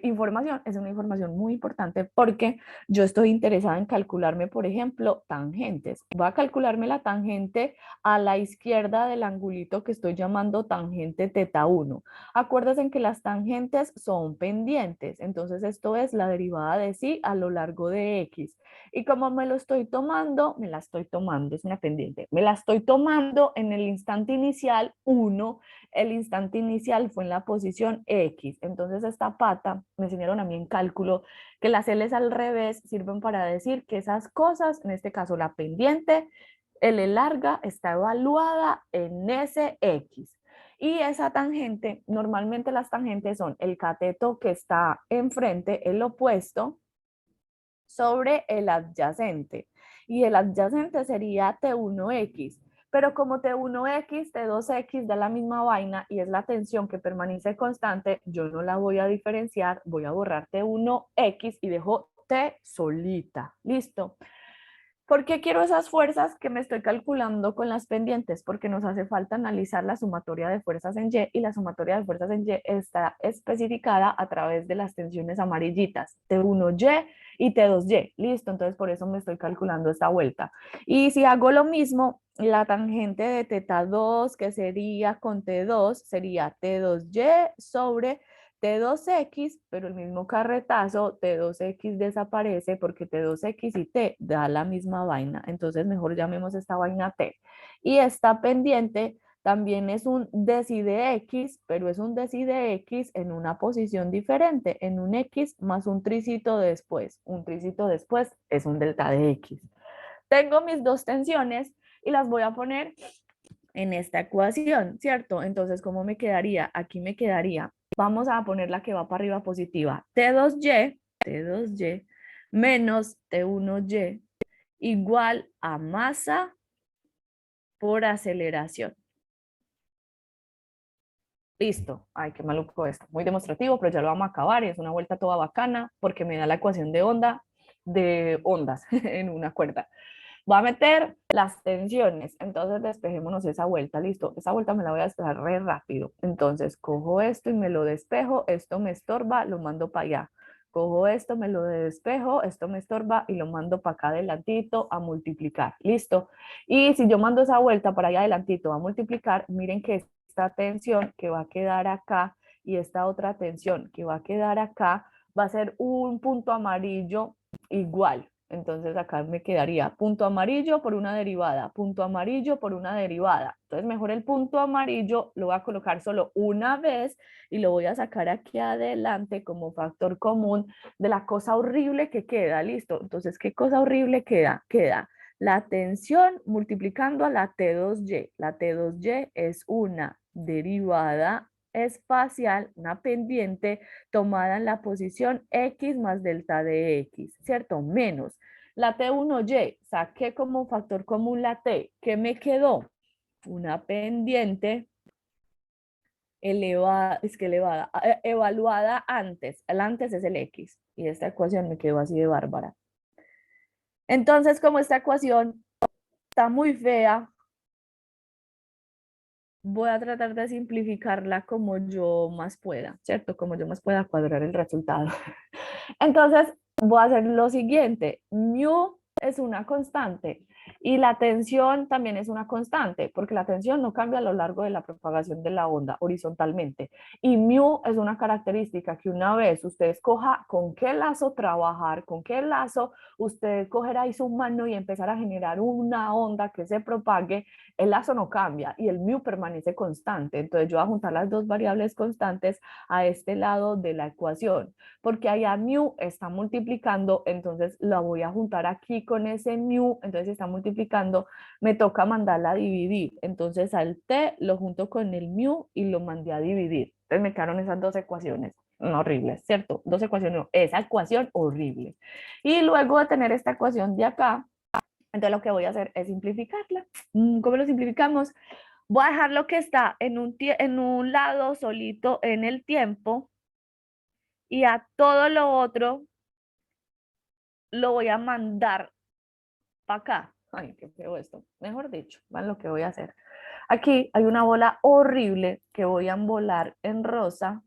información, es una información muy importante porque yo estoy interesada en calcularme, por ejemplo, tangentes. Voy a calcularme la tangente a la izquierda del angulito que estoy llamando tangente teta 1. Acuérdense que las tangentes son pendientes, entonces esto es la derivada de sí a lo largo de X. Y como me lo estoy tomando, me la estoy tomando, es una pendiente, me la estoy tomando en el instante inicial 1. El instante inicial fue en la posición X. Entonces esta pata, me enseñaron a mí en cálculo, que las L's al revés sirven para decir que esas cosas, en este caso la pendiente, L larga, está evaluada en SX. Y esa tangente, normalmente las tangentes son el cateto que está enfrente, el opuesto, sobre el adyacente. Y el adyacente sería T1X. Pero como T1X, T2X da la misma vaina y es la tensión que permanece constante, yo no la voy a diferenciar, voy a borrar T1X y dejo T solita. ¿Listo? ¿Por qué quiero esas fuerzas que me estoy calculando con las pendientes? Porque nos hace falta analizar la sumatoria de fuerzas en Y y la sumatoria de fuerzas en Y está especificada a través de las tensiones amarillitas, T1Y y T2Y. Listo, entonces por eso me estoy calculando esta vuelta. Y si hago lo mismo, la tangente de teta 2, que sería con T2, sería T2Y sobre T2X, pero el mismo carretazo, T2X desaparece porque T2X y T da la misma vaina. Entonces mejor llamemos esta vaina T. Y esta pendiente también es un deci de x, pero es un deci de x en una posición diferente, en un x más un tricito después. Un tricito después es un delta de x. Tengo mis dos tensiones y las voy a poner en esta ecuación, ¿cierto? Entonces, ¿cómo me quedaría? Aquí me quedaría, vamos a poner la que va para arriba positiva, T2Y menos T1Y igual a masa por aceleración. Listo. Ay, qué maluco esto. Muy demostrativo, pero ya lo vamos a acabar y es una vuelta toda bacana porque me da la ecuación de onda de ondas en una cuerda. Voy a meter las tensiones, entonces despejémonos esa vuelta, listo. Esa vuelta me la voy a despejar re rápido. Entonces cojo esto y me lo despejo, esto me estorba, lo mando para allá. Cojo esto, me lo despejo, esto me estorba y lo mando para acá adelantito a multiplicar, listo. Y si yo mando esa vuelta para allá adelantito a multiplicar, miren que esta tensión que va a quedar acá y esta otra tensión que va a quedar acá va a ser un punto amarillo igual. Entonces acá me quedaría punto amarillo por una derivada, punto amarillo por una derivada. Entonces mejor el punto amarillo lo voy a colocar solo una vez y lo voy a sacar aquí adelante como factor común de la cosa horrible que queda, listo. Entonces, ¿qué cosa horrible queda? Queda la tensión multiplicando a la T2Y. La T2Y es una derivada espacial, una pendiente tomada en la posición X más delta de X, ¿cierto? Menos la T1Y, saqué como factor común la T, ¿qué me quedó? Una pendiente elevada, es que elevada, evaluada antes, el antes es el X, y esta ecuación me quedó así de bárbara. Entonces, como esta ecuación está muy fea, voy a tratar de simplificarla como yo más pueda, ¿cierto? Como yo más pueda cuadrar el resultado. Entonces, voy a hacer lo siguiente. Mu es una constante y la tensión también es una constante, porque la tensión no cambia a lo largo de la propagación de la onda horizontalmente. Y mu es una característica que una vez usted escoja con qué lazo trabajar, con qué lazo usted cogerá ahí su mano y empezar a generar una onda que se propague, el lazo no cambia y el mu permanece constante. Entonces yo voy a juntar las dos variables constantes a este lado de la ecuación, porque allá mu está multiplicando, entonces la voy a juntar aquí con ese mu, entonces si está multiplicando, me toca mandarla a dividir. Entonces al t lo junto con el mu y lo mandé a dividir. Entonces me quedaron esas dos ecuaciones. No, horribles, ¿cierto? Dos ecuaciones, no, esa ecuación horrible. Y luego de tener esta ecuación de acá, entonces lo que voy a hacer es simplificarla. ¿Cómo lo simplificamos? Voy a dejar lo que está en un lado solito en el tiempo y a todo lo otro lo voy a mandar para acá. Ay, qué feo esto. Mejor dicho, van lo que voy a hacer. Aquí hay una bola horrible que voy a embolar en rosa.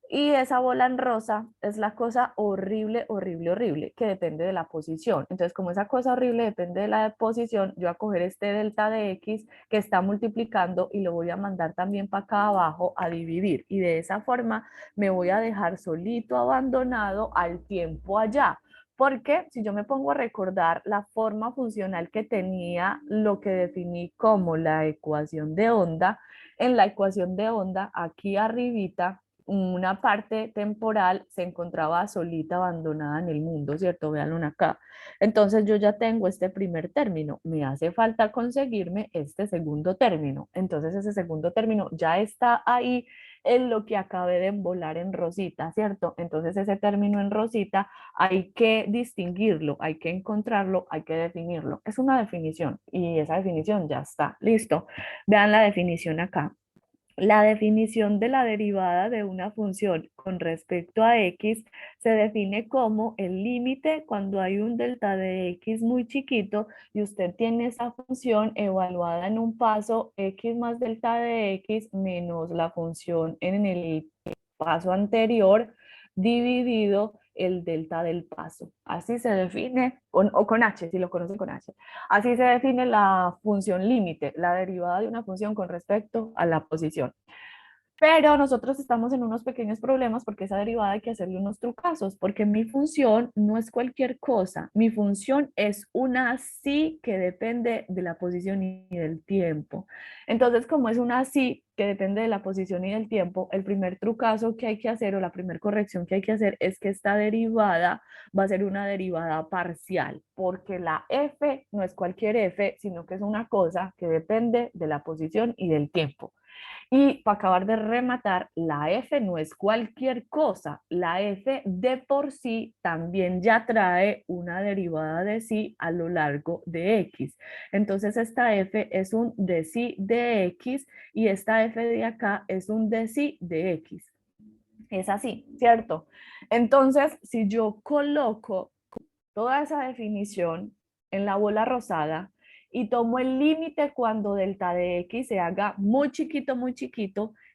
Y esa bola en rosa es la cosa horrible, horrible, horrible, que depende de la posición. Entonces, como esa cosa horrible depende de la posición, yo voy a coger este delta de X que está multiplicando y lo voy a mandar también para acá abajo a dividir. Y de esa forma me voy a dejar solito abandonado al tiempo allá. Porque si yo me pongo a recordar la forma funcional que tenía lo que definí como la ecuación de onda, en la ecuación de onda, aquí arribita, una parte temporal se encontraba solita, abandonada en el mundo, ¿cierto? Véanlo acá. Entonces yo ya tengo este primer término, me hace falta conseguirme este segundo término. Entonces ese segundo término ya está ahí en lo que acabé de embolar en rosita, ¿cierto? Entonces ese término en rosita hay que distinguirlo, hay que encontrarlo, hay que definirlo. Es una definición y esa definición ya está, listo. Vean la definición acá. La definición de la derivada de una función con respecto a x se define como el límite cuando hay un delta de x muy chiquito y usted tiene esa función evaluada en un paso x más delta de x menos la función en el paso anterior dividido el delta del paso. Así se define, o con h, si lo conocen con h. Así se define la función límite, la derivada de una función con respecto a la posición. Pero nosotros estamos en unos pequeños problemas porque esa derivada hay que hacerle unos trucazos, porque mi función no es cualquier cosa. Mi función es una sí que depende de la posición y del tiempo. Entonces, como es una sí que depende de la posición y del tiempo, el primer trucazo que hay que hacer o la primera corrección que hay que hacer es que esta derivada va a ser una derivada parcial, porque la f no es cualquier f, sino que es una cosa que depende de la posición y del tiempo. Y para acabar de rematar, la f no es cualquier cosa. La f de por sí también ya trae una derivada de sí a lo largo de x. Entonces esta f es un de sí de x y esta f de acá es un de sí de x. Es así, ¿cierto? Entonces, si yo coloco toda esa definición en la bola rosada y tomo el límite cuando delta de x se haga muy chiquito,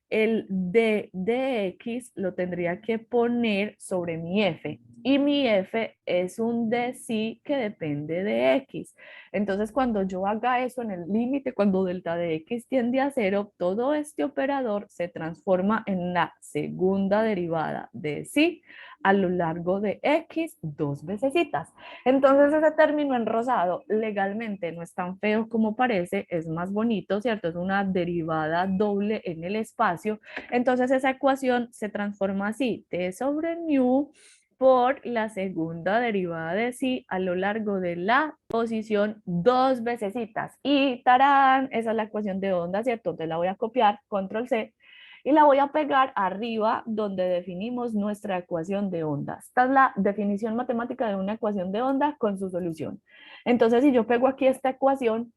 el d de x lo tendría que poner sobre mi f. Y mi f es un d sí que depende de x. Entonces, cuando yo haga eso en el límite, cuando delta de x tiende a cero, todo este operador se transforma en la segunda derivada de sí a lo largo de x dos vecesitas. Entonces ese término en rosado legalmente no es tan feo como parece, es más bonito, ¿cierto? Es una derivada doble en el espacio. Entonces esa ecuación se transforma así, t sobre nu por la segunda derivada de sí a lo largo de la posición dos vecesitas. Y tarán, esa es la ecuación de onda, ¿cierto? Entonces la voy a copiar, control C, y la voy a pegar arriba donde definimos nuestra ecuación de onda. Esta es la definición matemática de una ecuación de onda con su solución. Entonces, si yo pego aquí esta ecuación,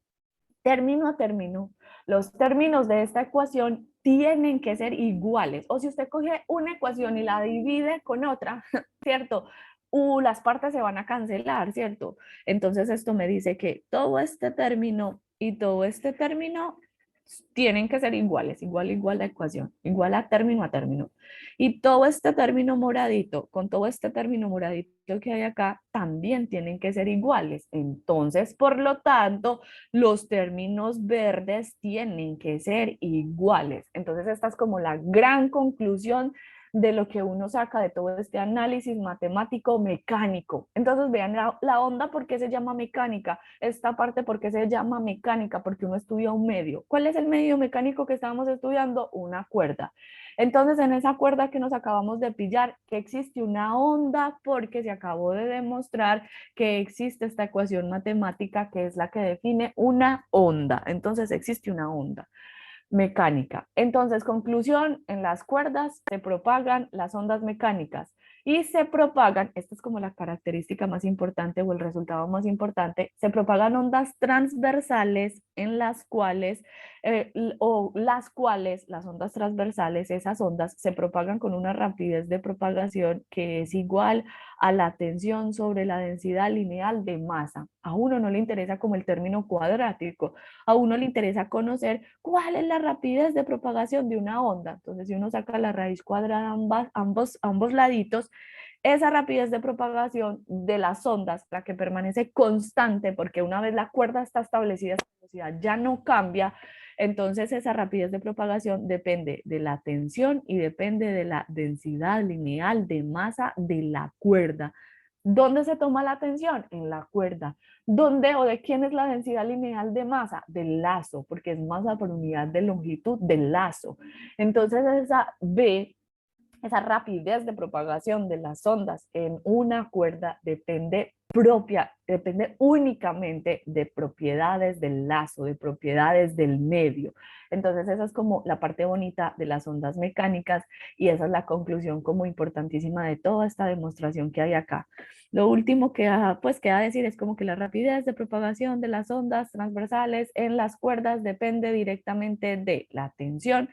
término a término, los términos de esta ecuación tienen que ser iguales. O si usted coge una ecuación y la divide con otra, ¿cierto? Las partes se van a cancelar, ¿cierto? Entonces esto me dice que todo este término y todo este término tienen que ser iguales, igual la ecuación, igual a término. Y todo este término moradito, con todo este término moradito que hay acá, también tienen que ser iguales. Entonces, por lo tanto, los términos verdes tienen que ser iguales. Entonces, esta es como la gran conclusión de lo que uno saca de todo este análisis matemático mecánico. Entonces, vean la onda, ¿por qué se llama mecánica? Esta parte, ¿por qué se llama mecánica? Porque uno estudia un medio. ¿Cuál es el medio mecánico que estábamos estudiando? Una cuerda. Entonces, en esa cuerda que nos acabamos de pillar, que existe una onda porque se acabó de demostrar que existe esta ecuación matemática que es la que define una onda. Entonces, existe una onda mecánica. Entonces, conclusión, en las cuerdas se propagan las ondas mecánicas y se propagan, esta es como la característica más importante o el resultado más importante, se propagan ondas transversales en las cuales, las ondas transversales, esas ondas se propagan con una rapidez de propagación que es igual a la tensión sobre la densidad lineal de masa. A uno no le interesa como el término cuadrático, a uno le interesa conocer cuál es la rapidez de propagación de una onda. Entonces, si uno saca la raíz cuadrada ambos laditos, esa rapidez de propagación de las ondas, la que permanece constante, porque una vez la cuerda está establecida, esa velocidad ya no cambia, entonces esa rapidez de propagación depende de la tensión y depende de la densidad lineal de masa de la cuerda. ¿Dónde se toma la tensión? En la cuerda. ¿Dónde o de quién es la densidad lineal de masa? Del lazo, porque es masa por unidad de longitud del lazo. Entonces esa B, esa rapidez de propagación de las ondas en una cuerda depende únicamente de propiedades del lazo, de propiedades del medio. Entonces esa es como la parte bonita de las ondas mecánicas y esa es la conclusión como importantísima de toda esta demostración que hay acá. Lo último que pues queda decir es como que la rapidez de propagación de las ondas transversales en las cuerdas depende directamente de la tensión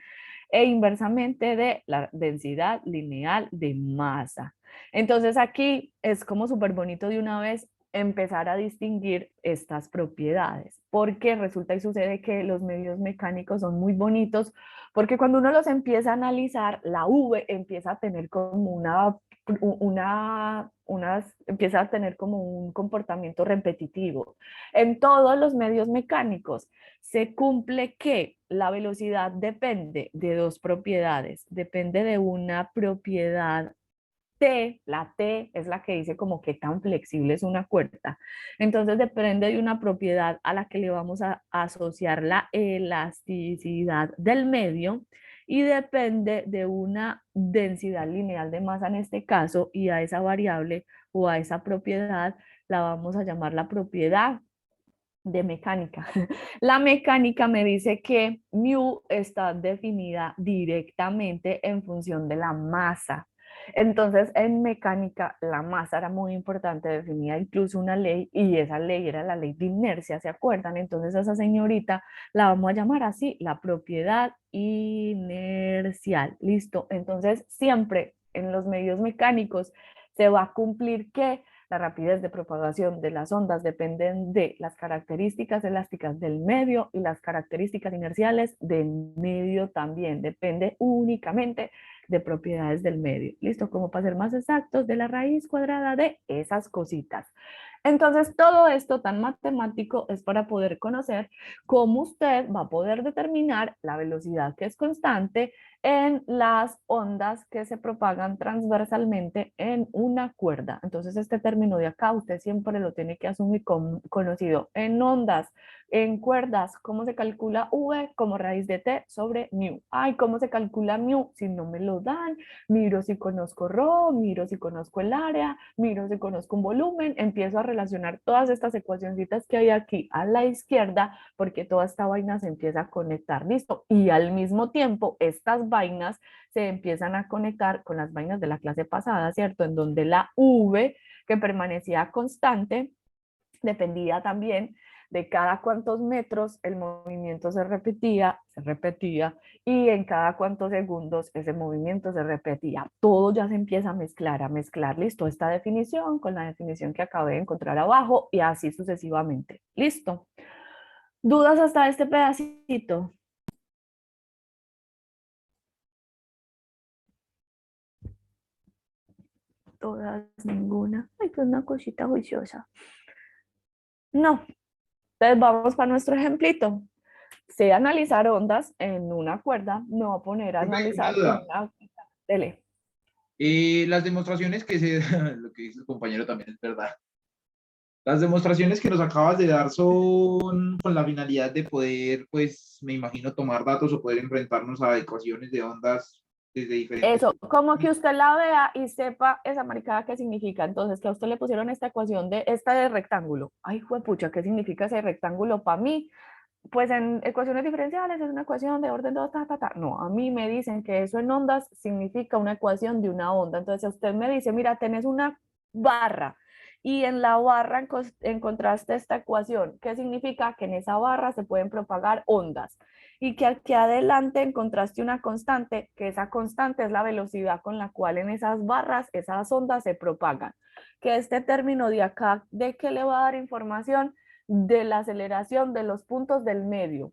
e inversamente de la densidad lineal de masa. Entonces aquí es como súper bonito de una vez empezar a distinguir estas propiedades, porque resulta y sucede que los medios mecánicos son muy bonitos, porque cuando uno los empieza a analizar, la V empieza a tener como empieza a tener como un comportamiento repetitivo. En todos los medios mecánicos se cumple que la velocidad depende de dos propiedades, depende de una propiedad T, la T es la que dice como qué tan flexible es una cuerda. Entonces depende de una propiedad a la que le vamos a asociar la elasticidad del medio y depende de una densidad lineal de masa en este caso, y a esa variable o a esa propiedad la vamos a llamar la propiedad de mecánica. La mecánica me dice que mu está definida directamente en función de la masa. Entonces, en mecánica, la masa era muy importante, definía incluso una ley, y esa ley era la ley de inercia, ¿se acuerdan? Entonces, a esa señorita la vamos a llamar así, la propiedad inercial. Listo. Entonces, siempre en los medios mecánicos se va a cumplir que la rapidez de propagación de las ondas dependen de las características elásticas del medio, y las características inerciales del medio también. Depende únicamente de propiedades del medio. Listo, como para ser más exactos, de la raíz cuadrada de esas cositas. Entonces, todo esto tan matemático es para poder conocer cómo usted va a poder determinar la velocidad que es constante en las ondas que se propagan transversalmente en una cuerda. Entonces, este término de acá usted siempre lo tiene que asumir como conocido. En ondas, en cuerdas, ¿cómo se calcula V? Como raíz de T sobre mu. Ay, ¿cómo se calcula mu? Si no me lo dan, miro si conozco ρ, miro si conozco el área, miro si conozco un volumen, empiezo a relacionar todas estas ecuacioncitas que hay aquí a la izquierda, porque toda esta vaina se empieza a conectar, listo, y al mismo tiempo estas vainas se empiezan a conectar con las vainas de la clase pasada, ¿cierto? En donde la V, que permanecía constante, dependía también de cada cuántos metros el movimiento se repetía, y en cada cuántos segundos ese movimiento se repetía. Todo ya se empieza a mezclar, listo, esta definición con la definición que acabé de encontrar abajo, y así sucesivamente. Listo. ¿Dudas hasta este pedacito? Todas, ninguna. Ay, pues una cosita juiciosa. No. Entonces vamos para nuestro ejemplito. Sé analizar ondas en una cuerda, no voy a poner a Profe, una analizar duda. una tele. Las demostraciones que se, lo que dice el compañero también es verdad. Las demostraciones que nos acabas de dar son con la finalidad de poder, pues, me imagino, tomar datos o poder enfrentarnos a ecuaciones de ondas desde diferentes Eso, como que perspectivas. usted la vea y sepa esa maricada qué significa. Entonces, que a usted le pusieron esta ecuación de esta de rectángulo. Ay, juepucha, ¿qué significa ese rectángulo para mí? Pues en ecuaciones diferenciales es una ecuación de orden 2, ta, ta, ta. No, a mí me dicen que eso en ondas significa una ecuación de una onda. Entonces, usted me dice, mira, tenés una barra y en la barra encontraste esta ecuación. ¿Qué significa? Que en esa barra se pueden propagar ondas. Y que aquí adelante encontraste una constante, que esa constante es la velocidad con la cual en esas barras esas ondas se propagan. Que este término de acá, ¿de qué le va a dar información? De la aceleración de los puntos del medio.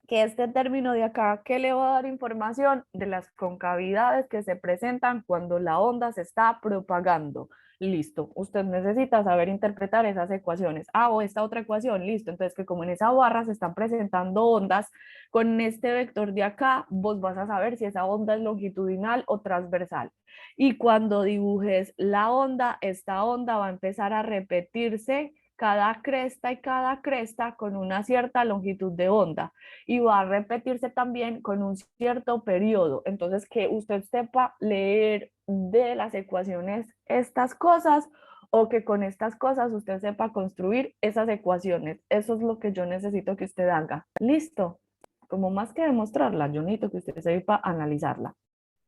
Que este término de acá, ¿qué le va a dar información? De las concavidades que se presentan cuando la onda se está propagando. Listo, usted necesita saber interpretar esas ecuaciones. Ah, o esta otra ecuación, listo. Entonces, que como en esa barra se están presentando ondas, con este vector de acá, vos vas a saber si esa onda es longitudinal o transversal. Y cuando dibujes la onda, esta onda va a empezar a repetirse cada cresta y cada cresta con una cierta longitud de onda, y va a repetirse también con un cierto periodo. Entonces, que usted sepa leer de las ecuaciones estas cosas, o que con estas cosas usted sepa construir esas ecuaciones. Eso es lo que yo necesito que usted haga. Listo. Como más que demostrarla, yo necesito que usted sepa analizarla.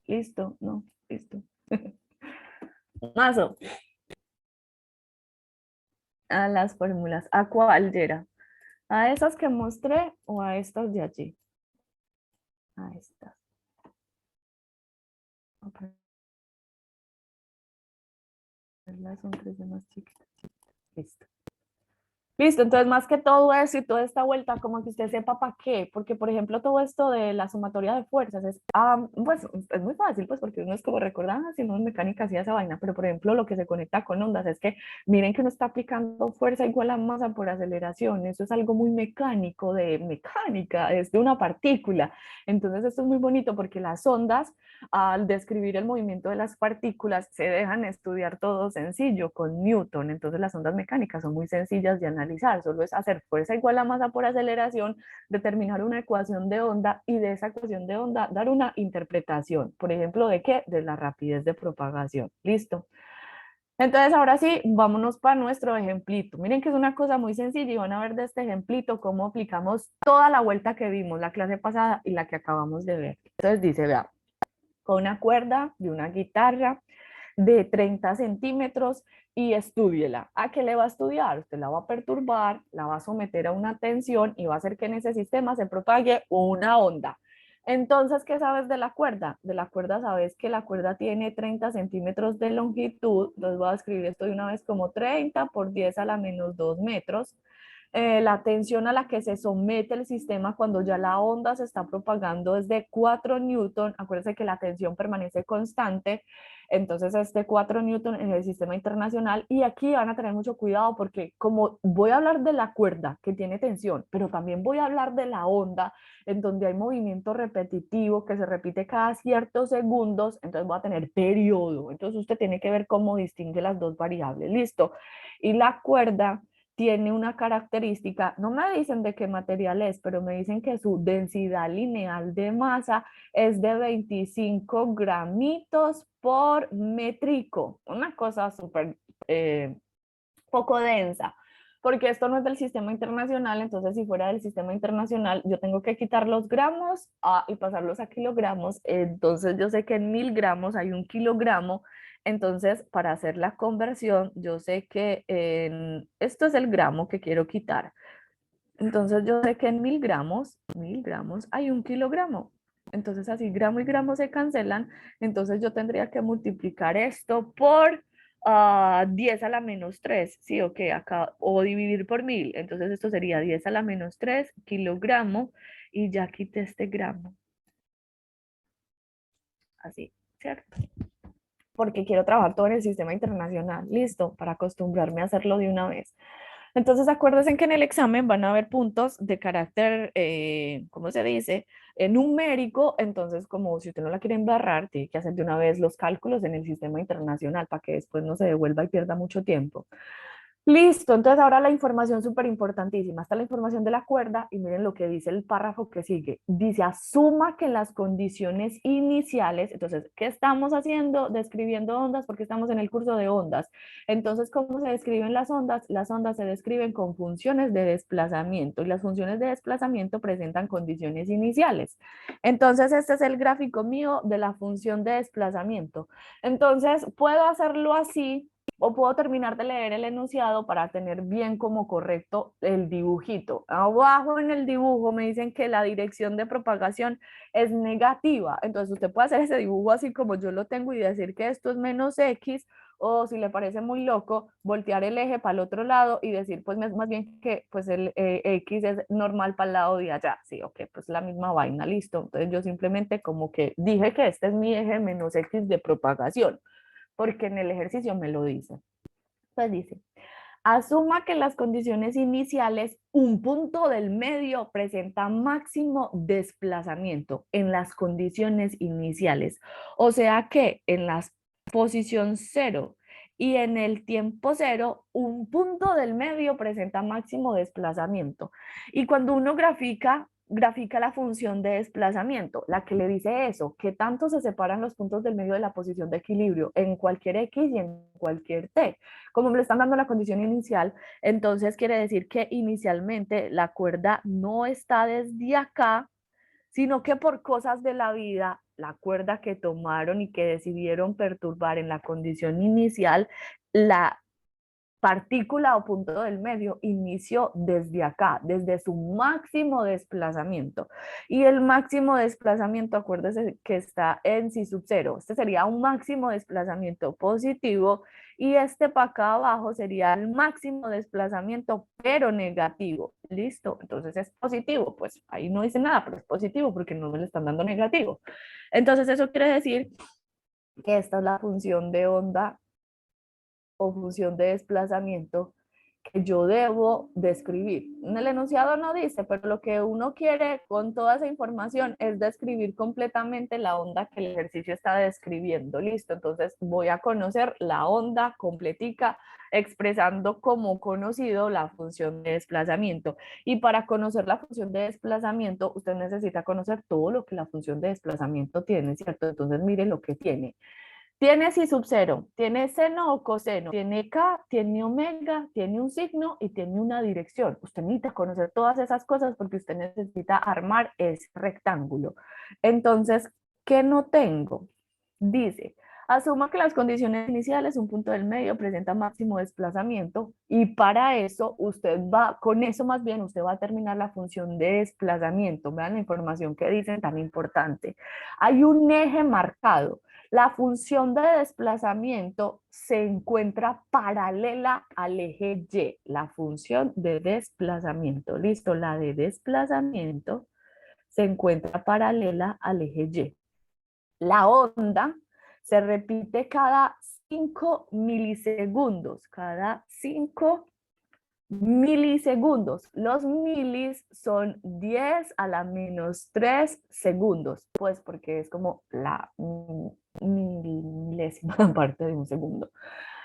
Listo, no, listo. Mazo, a las fórmulas. ¿A cuál, Yera? ¿A esas que mostré o a estas de allí? A estas. Ok. Son tres de más chiquitas. Listo. Listo, entonces más que todo eso y toda esta vuelta, como que usted sepa para qué, porque por ejemplo todo esto de la sumatoria de fuerzas es, pues es muy fácil, pues porque uno es como recordar, si no en mecánica hacía esa vaina, pero por ejemplo lo que se conecta con ondas es que miren que uno está aplicando fuerza igual a masa por aceleración, eso es algo muy mecánico, de mecánica, es de una partícula, entonces esto es muy bonito porque las ondas al describir el movimiento de las partículas se dejan estudiar todo sencillo con Newton, entonces las ondas mecánicas son muy sencillas de analizar, solo es hacer fuerza igual a masa por aceleración, determinar una ecuación de onda y de esa ecuación de onda dar una interpretación, por ejemplo, ¿de qué? De la rapidez de propagación, ¿listo? Entonces, ahora sí, vámonos para nuestro ejemplito. Miren que es una cosa muy sencilla y van a ver de este ejemplito cómo aplicamos toda la vuelta que vimos la clase pasada y la que acabamos de ver. Entonces dice, vea, con una cuerda de una guitarra de 30 centímetros y estúdiela. ¿A qué le va a estudiar? Usted la va a perturbar, la va a someter a una tensión y va a hacer que en ese sistema se propague una onda. Entonces, ¿qué sabes de la cuerda? De la cuerda sabes que la cuerda tiene 30 centímetros de longitud. Entonces voy a escribir esto de una vez como 30 por 10 a la menos 2 metros. La tensión a la que se somete el sistema cuando ya la onda se está propagando es de 4 newton. Acuérdense que la tensión permanece constante, entonces es de 4 newton en el sistema internacional. Y aquí van a tener mucho cuidado porque como voy a hablar de la cuerda que tiene tensión, pero también voy a hablar de la onda en donde hay movimiento repetitivo que se repite cada ciertos segundos, entonces voy a tener periodo. Entonces usted tiene que ver cómo distingue las dos variables. Listo. Y la cuerda tiene una característica, no me dicen de qué material es, pero me dicen que su densidad lineal de masa es de 25 gramitos por métrico, una cosa súper poco densa, porque esto no es del sistema internacional, entonces si fuera del sistema internacional yo tengo que quitar los gramos y pasarlos a kilogramos, entonces yo sé que en 1000 gramos hay un kilogramo, entonces para hacer la conversión yo sé que esto es el gramo que quiero quitar, entonces yo sé que en 1000 gramos hay un kilogramo. Entonces así gramo y gramo se cancelan. Entonces yo tendría que multiplicar esto por 10 a la menos 3. Sí, ok, acá. O dividir por 1000. Entonces esto sería 10 a la menos 3 kilogramo. Y ya quité este gramo. Así, ¿cierto? Porque quiero trabajar todo en el sistema internacional. Listo, para acostumbrarme a hacerlo de una vez. Entonces, acuérdense que en el examen van a haber puntos de carácter, ¿cómo se dice? Numérico. Entonces, como si usted no la quiere embarrar, tiene que hacer de una vez los cálculos en el sistema internacional para que después no se devuelva y pierda mucho tiempo. Listo, entonces ahora la información súper importantísima. Está la información de la cuerda y miren lo que dice el párrafo que sigue. Dice, asuma que las condiciones iniciales, entonces, ¿qué estamos haciendo? Describiendo ondas porque estamos en el curso de ondas. Entonces, ¿cómo se describen las ondas? Las ondas se describen con funciones de desplazamiento y las funciones de desplazamiento presentan condiciones iniciales. Entonces, este es el gráfico mío de la función de desplazamiento. Entonces, puedo hacerlo así o puedo terminar de leer el enunciado para tener bien como correcto el dibujito. Abajo en el dibujo me dicen que la dirección de propagación es negativa. Entonces usted puede hacer ese dibujo así como yo lo tengo y decir que esto es menos X, o si le parece muy loco, voltear el eje para el otro lado y decir pues más bien que pues el X es normal para el lado de allá. Sí, ok, pues la misma vaina, listo. Entonces yo simplemente como que dije que este es mi eje menos X de propagación porque en el ejercicio me lo dice. Pues dice, asuma que las condiciones iniciales, un punto del medio presenta máximo desplazamiento en las condiciones iniciales. O sea que en la posición cero y en el tiempo cero, un punto del medio presenta máximo desplazamiento. Y cuando uno grafica la función de desplazamiento, la que le dice eso, que tanto se separan los puntos del medio de la posición de equilibrio en cualquier X y en cualquier T. Como me le están dando la condición inicial, entonces quiere decir que inicialmente la cuerda no está desde acá, sino que por cosas de la vida, la cuerda que tomaron y que decidieron perturbar en la condición inicial, la partícula o punto del medio inició desde acá, desde su máximo desplazamiento. Y el máximo desplazamiento, acuérdese que está en C sub 0. Este sería un máximo desplazamiento positivo y este para acá abajo sería el máximo desplazamiento, pero negativo. ¿Listo? Entonces es positivo. Pues ahí no dice nada, pero es positivo porque no me lo están dando negativo. Entonces eso quiere decir que esta es la función de onda o función de desplazamiento que yo debo describir. En el enunciado no dice, pero lo que uno quiere con toda esa información es describir completamente la onda que el ejercicio está describiendo. Listo, entonces voy a conocer la onda completica expresando como conocido la función de desplazamiento. Y para conocer la función de desplazamiento, usted necesita conocer todo lo que la función de desplazamiento tiene, ¿cierto? Entonces mire lo que tiene. Tiene si sub 0, tiene seno o coseno, tiene K, tiene omega, tiene un signo y tiene una dirección. Usted necesita conocer todas esas cosas porque usted necesita armar ese rectángulo. Entonces, ¿qué no tengo? Dice, asuma que las condiciones iniciales, un punto del medio presenta máximo desplazamiento y para eso usted va, con eso más bien usted va a terminar la función de desplazamiento. Vean la información que dicen tan importante. Hay un eje marcado. La función de desplazamiento se encuentra paralela al eje Y, la función de desplazamiento. Listo, la de desplazamiento se encuentra paralela al eje Y. La onda se repite cada 5 milisegundos, cada 5 milisegundos. Los milis son 10 a la menos 3 segundos, pues porque es como la milésima parte de un segundo.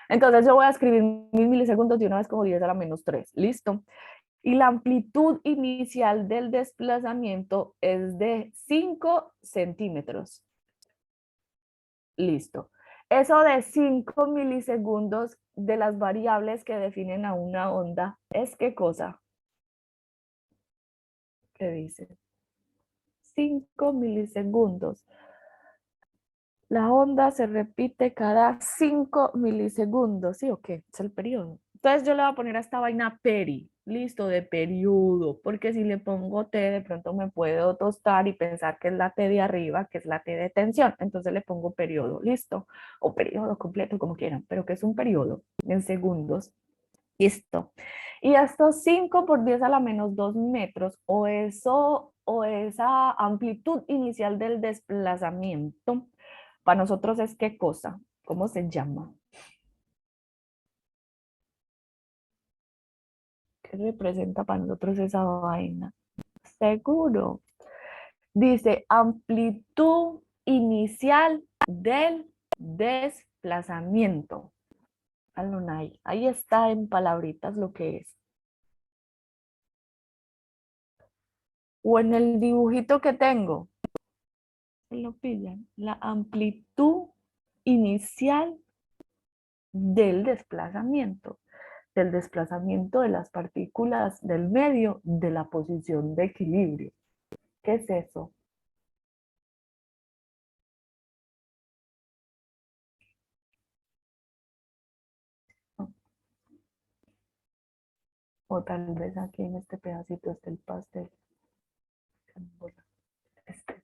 Entonces yo voy a escribir 1000 milisegundos de una vez como 10 a la menos 3. ¿Listo? Y la amplitud inicial del desplazamiento es de 5 centímetros. Listo. Eso de 5 milisegundos de las variables que definen a una onda, ¿es qué cosa? ¿Qué dice? 5 milisegundos. La onda se repite cada 5 milisegundos, ¿sí o qué? Es el periodo. Entonces yo le voy a poner a esta vaina peri, listo, de periodo, porque si le pongo T, de pronto me puedo tostar y pensar que es la T de arriba, que es la T de tensión. Entonces le pongo periodo, listo, o periodo completo, como quieran, pero que es un periodo en segundos. Listo. Y estos 5 por 10 a la menos 2 metros, o eso, o esa amplitud inicial del desplazamiento, para nosotros es qué cosa, ¿cómo se llama? ¿Qué representa para nosotros esa vaina? Seguro. Dice amplitud inicial del desplazamiento. Alunay. Ahí está en palabritas lo que es. O en el dibujito que tengo. ¿Se lo pillan? La amplitud inicial del desplazamiento de las partículas del medio de la posición de equilibrio. ¿Qué es eso? O tal vez aquí en este pedacito está el pastel. Este.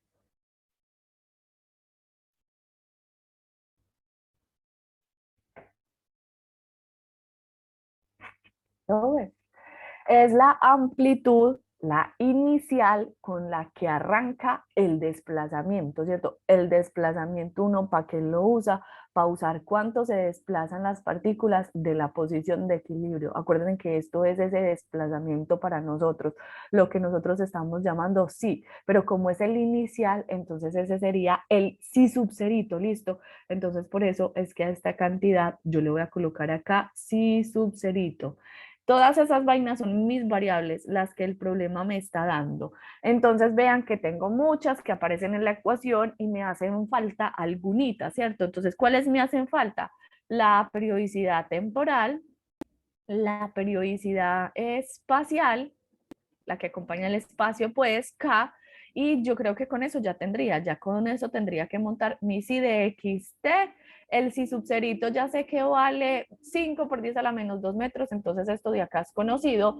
¿Lo ves? Es la amplitud, la inicial con la que arranca el desplazamiento, ¿cierto? El desplazamiento uno, ¿para qué lo usa? Para usar cuánto se desplazan las partículas de la posición de equilibrio. Acuérdense que esto es ese desplazamiento para nosotros, lo que nosotros estamos llamando sí, pero como es el inicial, entonces ese sería el sí subserito, ¿listo? Entonces por eso es que a esta cantidad yo le voy a colocar acá sí subserito. Todas esas vainas son mis variables, las que el problema me está dando. Entonces vean que tengo muchas que aparecen en la ecuación y me hacen falta algunitas, ¿cierto? Entonces, ¿cuáles me hacen falta? La periodicidad temporal, la periodicidad espacial, la que acompaña el espacio, pues K, y yo creo que con eso ya con eso tendría que montar mi si de xt El si subcerito ya sé que vale 5 por 10 a la menos 2 metros, entonces esto de acá es conocido.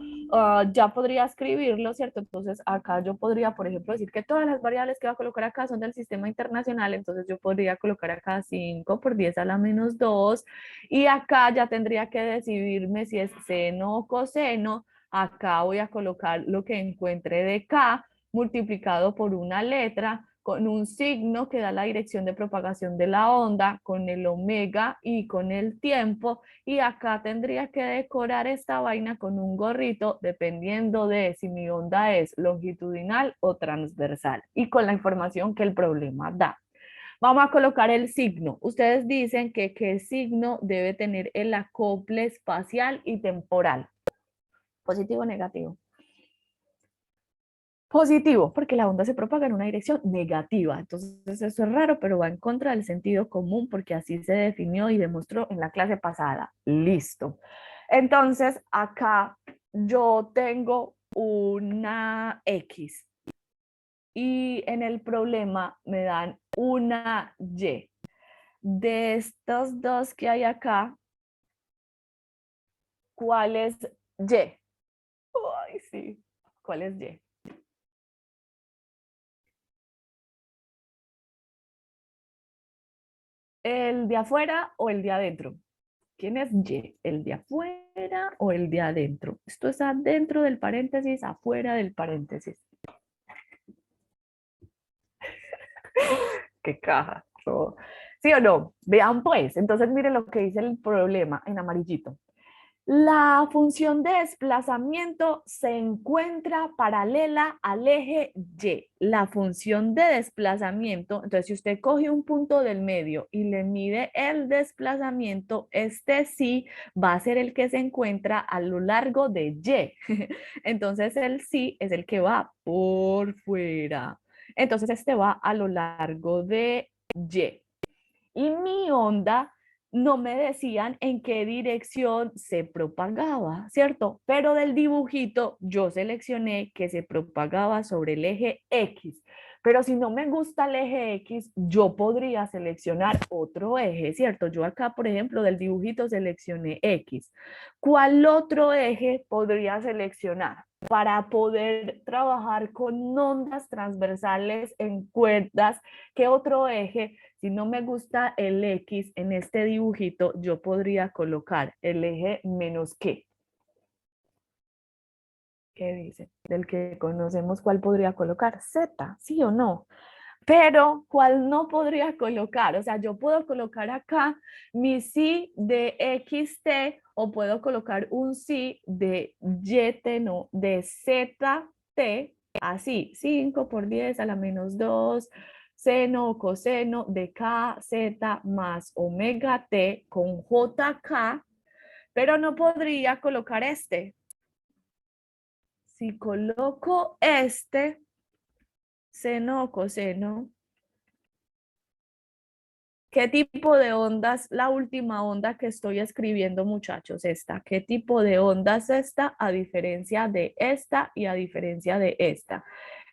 Ya podría escribirlo, ¿cierto? Entonces acá yo podría, por ejemplo, decir que todas las variables que voy a colocar acá son del sistema internacional, entonces yo podría colocar acá 5 por 10 a la menos 2 y acá ya tendría que decidirme si es seno o coseno. Acá voy a colocar lo que encuentre de K multiplicado por una letra con un signo que da la dirección de propagación de la onda, con el omega y con el tiempo. Y acá tendría que decorar esta vaina con un gorrito dependiendo de si mi onda es longitudinal o transversal y con la información que el problema da. Vamos a colocar el signo. Ustedes dicen que qué signo debe tener el acople espacial y temporal. Positivo o negativo. Positivo, porque la onda se propaga en una dirección negativa. Entonces eso es raro, pero va en contra del sentido común porque así se definió y demostró en la clase pasada. Listo. Entonces acá yo tengo una X y en el problema me dan una Y. De estos dos que hay acá, ¿cuál es Y? Ay, sí. ¿Cuál es Y? ¿El de afuera o el de adentro? ¿Quién es Y? ¿El de afuera o el de adentro? Esto es adentro del paréntesis, afuera del paréntesis. ¿Qué caja? ¿Sí o no? Vean pues, entonces miren lo que dice el problema en amarillito. La función de desplazamiento se encuentra paralela al eje Y. La función de desplazamiento, entonces si usted coge un punto del medio y le mide el desplazamiento, este sí va a ser el que se encuentra a lo largo de Y. Entonces el sí es el que va por fuera. Entonces este va a lo largo de Y. Y mi onda no me decían en qué dirección se propagaba, ¿cierto? Pero del dibujito yo seleccioné que se propagaba sobre el eje X. Pero si no me gusta el eje X, yo podría seleccionar otro eje, ¿cierto? Yo acá, por ejemplo, del dibujito seleccioné X. ¿Cuál otro eje podría seleccionar para poder trabajar con ondas transversales en cuerdas? ¿Qué otro eje? Si no me gusta el X en este dibujito, yo podría colocar el eje menos qué. ¿Qué dice? Del que conocemos, ¿cuál podría colocar? Z, ¿sí o no? Pero, ¿cuál no podría colocar? O sea, yo puedo colocar acá mi sí de XT o puedo colocar un sí de YT, no, de ZT, así, 5 por 10 a la menos 2, seno o coseno de KZ más omega T con JK, pero no podría colocar este. Si coloco este, seno o coseno, ¿qué tipo de ondas, la última onda que estoy escribiendo, muchachos? Esta. ¿Qué tipo de onda es esta a diferencia de esta y a diferencia de esta?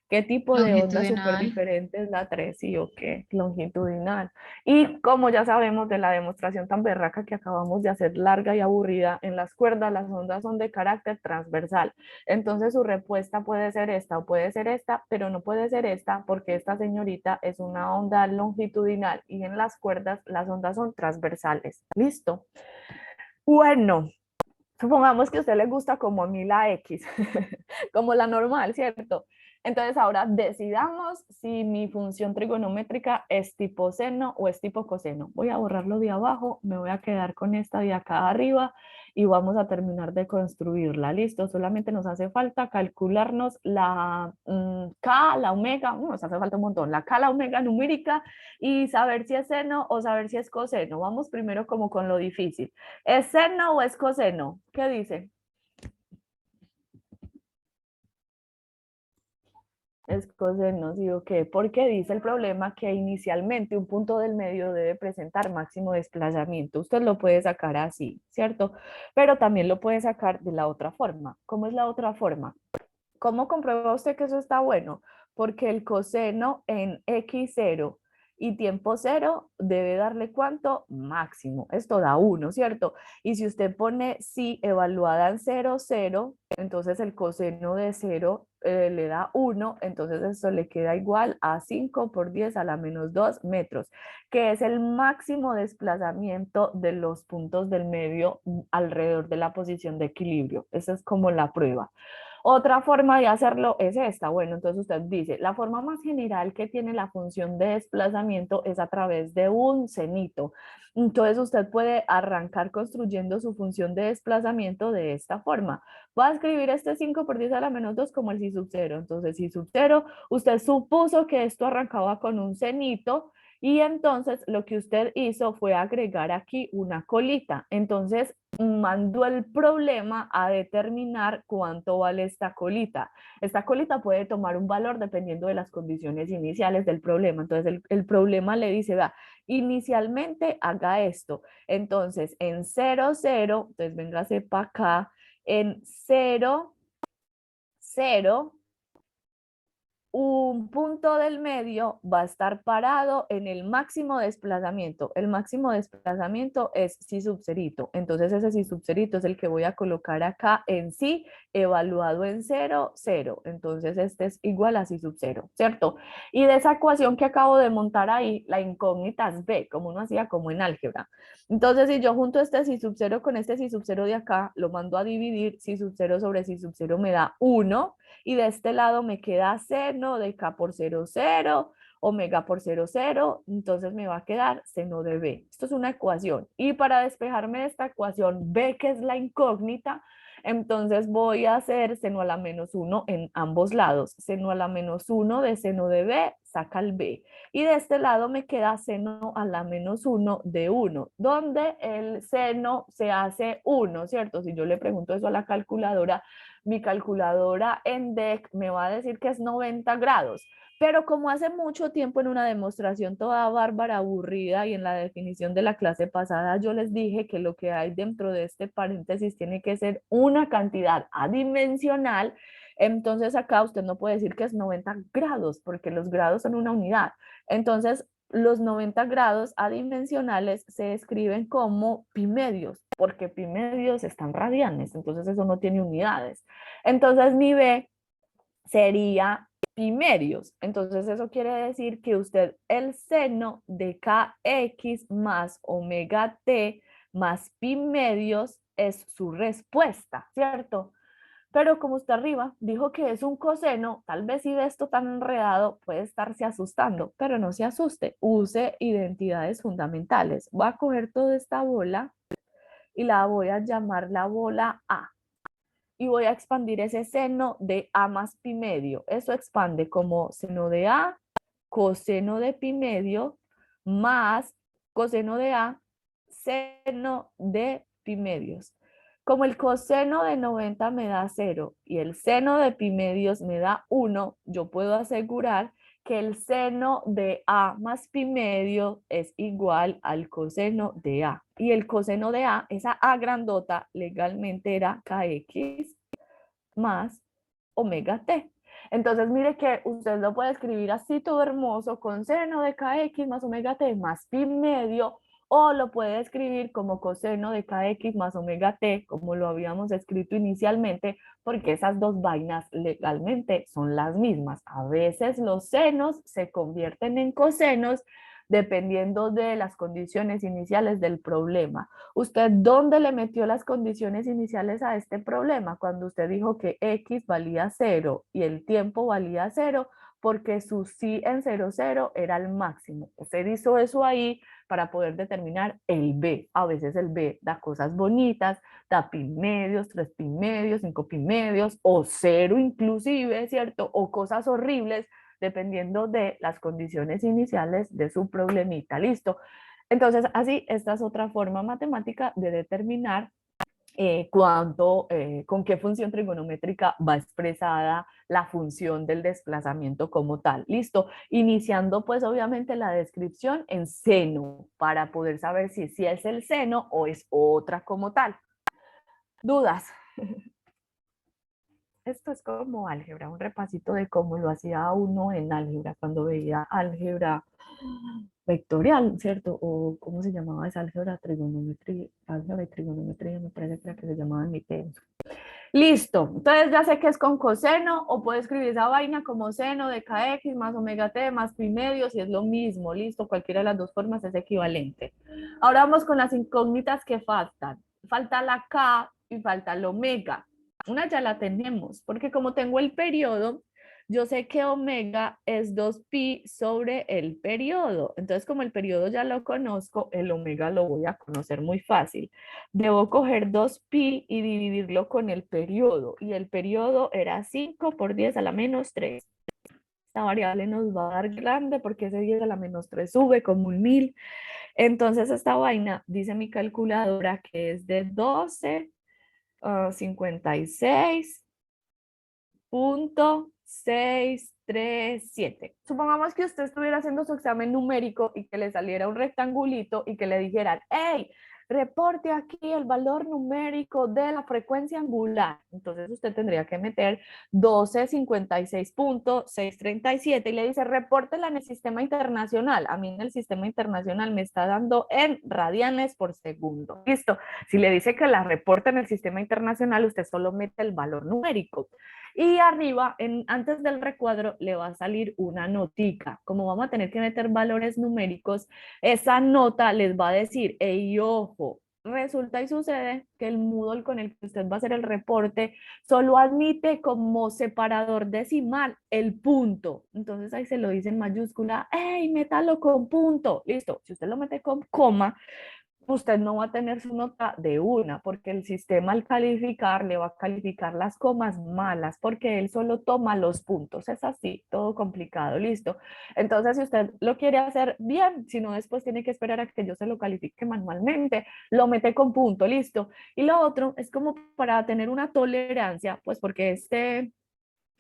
¿Qué tipo de onda súper Longitudinal. diferente es la 3 y o qué? Longitudinal. Y como ya sabemos de la demostración tan berraca que acabamos de hacer, larga y aburrida, en las cuerdas las ondas son de carácter transversal. Entonces su respuesta puede ser esta o puede ser esta, pero no puede ser esta porque esta señorita es una onda longitudinal y en las cuerdas las ondas son transversales. ¿Listo? Bueno, supongamos que a usted le gusta como a mí la X, como la normal, ¿cierto? Entonces ahora decidamos si mi función trigonométrica es tipo seno o es tipo coseno. Voy a borrarlo de abajo, me voy a quedar con esta de acá arriba y vamos a terminar de construirla. Listo, solamente nos hace falta calcularnos la K, la omega, nos hace falta un montón, la K, la omega numérica y saber si es seno o saber si es coseno. Vamos primero como con lo difícil. ¿Es seno o es coseno? ¿Qué dice? Es coseno, ¿sí o qué? Porque dice el problema que inicialmente un punto del medio debe presentar máximo desplazamiento. Usted lo puede sacar así, ¿cierto? Pero también lo puede sacar de la otra forma. ¿Cómo es la otra forma? ¿Cómo comprueba usted que eso está bueno? Porque el coseno en x0 y tiempo cero debe darle ¿cuánto? Máximo. Esto da 1, ¿cierto? Y si usted pone si evaluada en 0, 0, entonces el coseno de 0 le da 1, entonces esto le queda igual a 5 por 10 a la menos 2 metros, que es el máximo desplazamiento de los puntos del medio alrededor de la posición de equilibrio. Esa es como la prueba. Otra forma de hacerlo es esta. Bueno, entonces usted dice, la forma más general que tiene la función de desplazamiento es a través de un cenito. Entonces usted puede arrancar construyendo su función de desplazamiento de esta forma. Voy a escribir este 5 por 10 a la menos 2 como el si sub 0. Entonces, si sub 0, usted supuso que esto arrancaba con un cenito y entonces lo que usted hizo fue agregar aquí una colita. Entonces, mandó el problema a determinar cuánto vale esta colita. Esta colita puede tomar un valor dependiendo de las condiciones iniciales del problema. Entonces, el problema le dice, va, inicialmente haga esto. Entonces, en 0, 0, entonces véngase para acá, en 0, 0, un punto del medio va a estar parado en el máximo desplazamiento. El máximo desplazamiento es si subcerito. Entonces ese si subcerito es el que voy a colocar acá en sí, evaluado en 0, 0. Entonces este es igual a si sub 0, ¿cierto? Y de esa ecuación que acabo de montar ahí, la incógnita es b, como uno hacía como en álgebra. Entonces si yo junto este si sub 0 con este si sub 0 de acá, lo mando a dividir, si sub 0 sobre si sub 0 me da 1, y de este lado me queda seno de k por 0, 0, omega por 0, 0, entonces me va a quedar seno de b. Esto es una ecuación. Y para despejarme de esta ecuación b, que es la incógnita, entonces voy a hacer seno a la menos 1 en ambos lados. Seno a la menos 1 de seno de b, saca el b. Y de este lado me queda seno a la menos 1 de 1, donde el seno se hace 1, ¿cierto? Si yo le pregunto eso a la calculadora, mi calculadora en DEC me va a decir que es 90 grados. Pero como hace mucho tiempo en una demostración toda bárbara, aburrida y en la definición de la clase pasada yo les dije que lo que hay dentro de este paréntesis tiene que ser una cantidad adimensional, entonces acá usted no puede decir que es 90 grados porque los grados son una unidad. Entonces los 90 grados adimensionales se escriben como pi medios, porque pi medios están radianes, entonces eso no tiene unidades. Entonces mi B sería pi medios. Entonces eso quiere decir que usted el seno de kx más omega t más pi medios es su respuesta, ¿cierto? Pero como usted arriba dijo que es un coseno, tal vez si ve esto tan enredado puede estarse asustando, pero no se asuste, use identidades fundamentales. Voy a coger toda esta bola y la voy a llamar la bola A. Y voy a expandir ese seno de A más pi medio. Eso expande como seno de A, coseno de pi medio, más coseno de A, seno de pi medios. Como el coseno de 90 me da 0 y el seno de pi medios me da 1, yo puedo asegurar que el seno de A más pi medio es igual al coseno de A. Y el coseno de A, esa A grandota, legalmente era kx más omega t. Entonces, mire que usted lo puede escribir así todo hermoso, con seno de kx más omega t más pi medio, o lo puede escribir como coseno de kx más omega t, como lo habíamos escrito inicialmente, porque esas dos vainas legalmente son las mismas. A veces los senos se convierten en cosenos dependiendo de las condiciones iniciales del problema. ¿Usted dónde le metió las condiciones iniciales a este problema? Cuando usted dijo que x valía 0 y el tiempo valía 0, porque su sí en 0, 0 era el máximo. Usted hizo eso ahí para poder determinar el b. A veces el b da cosas bonitas, da pi medios, 3 pi medios, 5 pi medios, o 0 inclusive, ¿cierto? O cosas horribles, dependiendo de las condiciones iniciales de su problemita. Listo. Entonces, así, esta es otra forma matemática de determinar con qué función trigonométrica va expresada la función del desplazamiento como tal. Listo. Iniciando pues obviamente la descripción en seno para poder saber si es el seno o es otra como tal. ¿Dudas? Esto es como álgebra, un repasito de cómo lo hacía uno en álgebra cuando veía álgebra vectorial, ¿cierto? O ¿cómo se llamaba esa álgebra y trigonometría, me parece que era que se llamaba en mi tema. Listo, entonces ya sé que es con coseno o puedo escribir esa vaina como seno de kx más omega t más pi medio si es lo mismo, listo, cualquiera de las dos formas es equivalente. Ahora vamos con las incógnitas que faltan. Falta la k y falta el omega. Una ya la tenemos, porque como tengo el periodo, yo sé que omega es 2pi sobre el periodo. Entonces, como el periodo ya lo conozco, el omega lo voy a conocer muy fácil. Debo coger 2pi y dividirlo con el periodo. Y el periodo era 5 por 10 a la menos 3. Esta variable nos va a dar grande porque ese 10 a la menos 3 sube como un 1000. Entonces, esta vaina, dice mi calculadora, que es de 12,56.637. Supongamos que usted estuviera haciendo su examen numérico y que le saliera un rectangulito y que le dijeran, hey, reporte aquí el valor numérico de la frecuencia angular. Entonces usted tendría que meter 12,56.637 y le dice, repórtela en el sistema internacional. A mí en el sistema internacional me está dando en radianes por segundo. Listo. Si le dice que la reporta en el sistema internacional, usted solo mete el valor numérico. Y arriba, antes del recuadro, le va a salir una notica. Como vamos a tener que meter valores numéricos, esa nota les va a decir, hey, ojo, resulta y sucede que el Moodle con el que usted va a hacer el reporte solo admite como separador decimal el punto. Entonces ahí se lo dice en mayúscula, hey, métalo con punto. Listo. Si usted lo mete con coma, usted no va a tener su nota de una, porque el sistema al calificar le va a calificar las comas malas, porque él solo toma los puntos. Es así, todo complicado, listo. Entonces, si usted lo quiere hacer bien, si no, después tiene que esperar a que yo se lo califique manualmente, lo mete con punto, listo. Y lo otro es como para tener una tolerancia, pues porque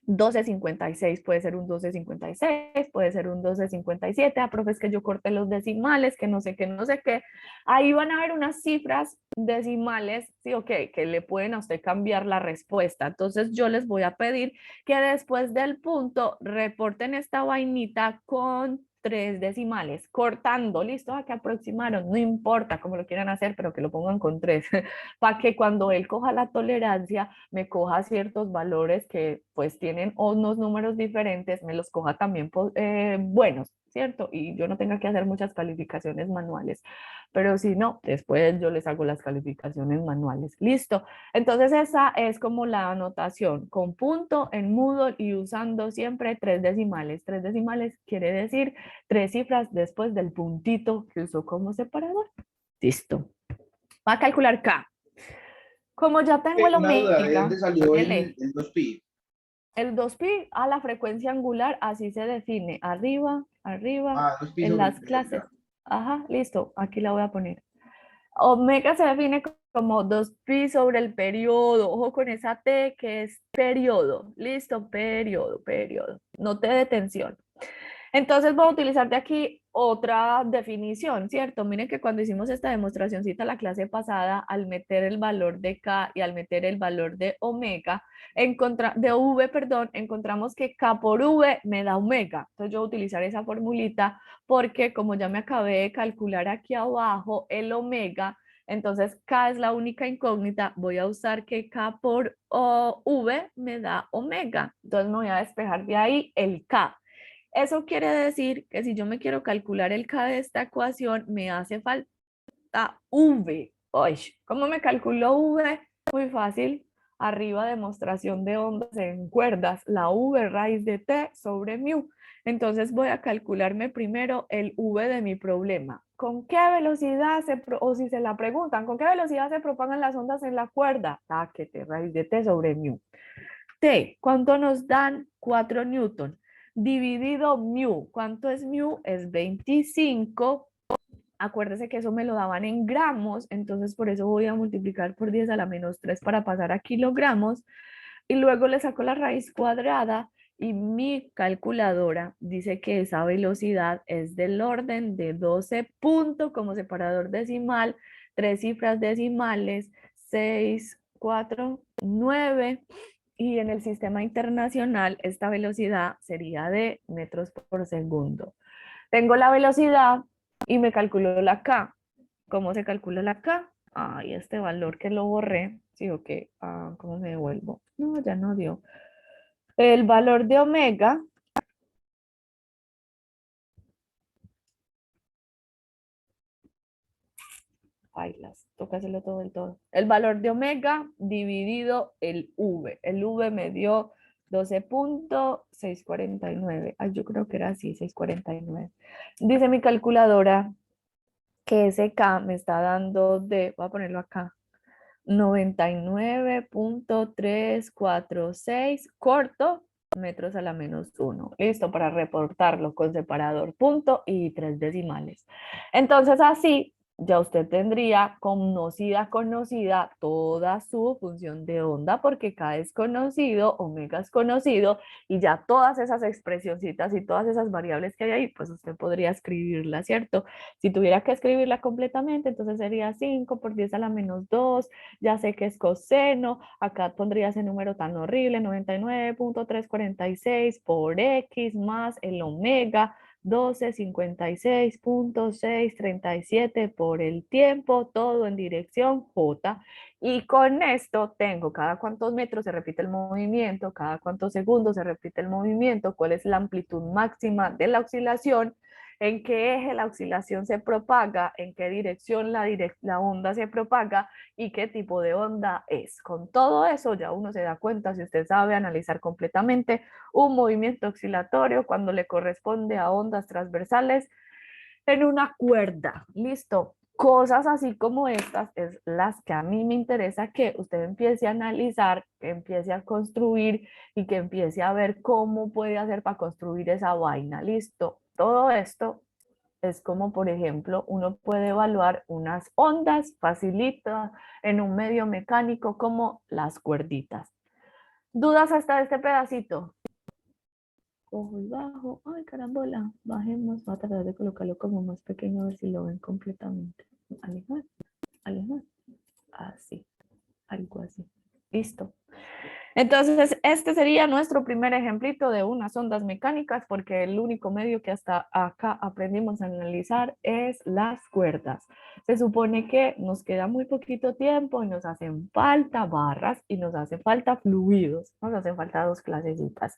12,56 puede ser un 12,56, puede ser un 12,57, profe, es que yo corté los decimales, que no sé qué, no sé qué. Ahí van a haber unas cifras decimales, sí, ok, que le pueden a usted cambiar la respuesta. Entonces yo les voy a pedir que después del punto reporten esta vainita con 3 decimales, cortando, listo, a que aproximaron, no importa cómo lo quieran hacer, pero que lo pongan con 3, para que cuando él coja la tolerancia, me coja ciertos valores que pues tienen unos números diferentes, me los coja también buenos, ¿cierto? Y yo no tenga que hacer muchas calificaciones manuales. Pero si no, después yo les hago las calificaciones manuales. Listo. Entonces esa es como la anotación con punto en Moodle y usando siempre 3 decimales. 3 decimales quiere decir 3 cifras después del puntito que usó como separador. Listo. Va a calcular K. Como ya tengo el Una duda, ¿de dónde omega, salió L, el 2pi? el 2pi a la frecuencia angular, así se define, arriba, arriba, Ah, 2pi en sobre el las periodo, clases. ya. Ajá, listo, aquí la voy a poner. Omega se define como 2pi sobre el periodo, ojo con esa T que es periodo, listo, periodo, periodo, no T de tensión. Entonces voy a utilizar de aquí otra definición, ¿cierto? Miren que cuando hicimos esta demostracióncita la clase pasada, al meter el valor de K y al meter el valor de omega, de V, perdón, encontramos que K por V me da omega. Entonces yo voy a utilizar esa formulita porque como ya me acabé de calcular aquí abajo el omega, entonces K es la única incógnita, voy a usar que K por V me da omega. Entonces me voy a despejar de ahí el K. Eso quiere decir que si yo me quiero calcular el K de esta ecuación, me hace falta V. Uy, ¿cómo me calculo V? Muy fácil. Arriba demostración de ondas en cuerdas, la V raíz de T sobre mu. Entonces voy a calcularme primero el V de mi problema. ¿Con qué velocidad o si se la preguntan, ¿con qué velocidad se propagan las ondas en la cuerda? Ah, que T raíz de T sobre mu. T, ¿cuánto nos dan? 4 newton. Dividido mu, ¿cuánto es mu? Es 25. Acuérdese que eso me lo daban en gramos, entonces por eso voy a multiplicar por 10 a la menos 3 para pasar a kilogramos. Y luego le saco la raíz cuadrada y mi calculadora dice que esa velocidad es del orden de 12 puntos como separador decimal, 3 cifras decimales, 6, 4, 9 y en el sistema internacional esta velocidad sería de metros por segundo. Tengo la velocidad y me calculo la K. ¿Cómo se calcula la K? Ay, este valor que lo borré. Sí, ok. ¿Cómo me devuelvo? No, ya no dio. El valor de omega. Bailas, toca hacerlo todo el todo. El valor de omega dividido el V. El V me dio 12.649. Ay, yo creo que era así, 649. Dice mi calculadora que ese K me está dando voy a ponerlo acá, 99.346 corto metros a la -1. Listo para reportarlo con separador punto y 3 decimales. Entonces así ya usted tendría conocida toda su función de onda porque K es conocido, omega es conocido y ya todas esas expresioncitas y todas esas variables que hay ahí, pues usted podría escribirla, ¿cierto? Si tuviera que escribirla completamente, entonces sería 5 por 10 a la -2, ya sé que es coseno, acá pondría ese número tan horrible, 99.346 por X más el omega, 1256.637 por el tiempo, todo en dirección J. Y con esto tengo cada cuántos metros se repite el movimiento, cada cuántos segundos se repite el movimiento, cuál es la amplitud máxima de la oscilación, en qué eje la oscilación se propaga, en qué dirección la onda se propaga y qué tipo de onda es. Con todo eso ya uno se da cuenta si usted sabe analizar completamente un movimiento oscilatorio cuando le corresponde a ondas transversales en una cuerda. Listo. Cosas así como estas es las que a mí me interesa que usted empiece a analizar, que empiece a construir y que empiece a ver cómo puede hacer para construir esa vaina. Listo. Todo esto es como, por ejemplo, uno puede evaluar unas ondas facilita en un medio mecánico como las cuerditas. ¿Dudas hasta este pedacito? Ojo y bajo. Ay, carambola. Bajemos. Voy a tratar de colocarlo como más pequeño a ver si lo ven completamente. Alejar, alejar. Así, algo así. Listo. Entonces, este sería nuestro primer ejemplito de unas ondas mecánicas, porque el único medio que hasta acá aprendimos a analizar es las cuerdas. Se supone que nos queda muy poquito tiempo y nos hacen falta barras y nos hacen falta fluidos, nos hacen falta dos clasecitas.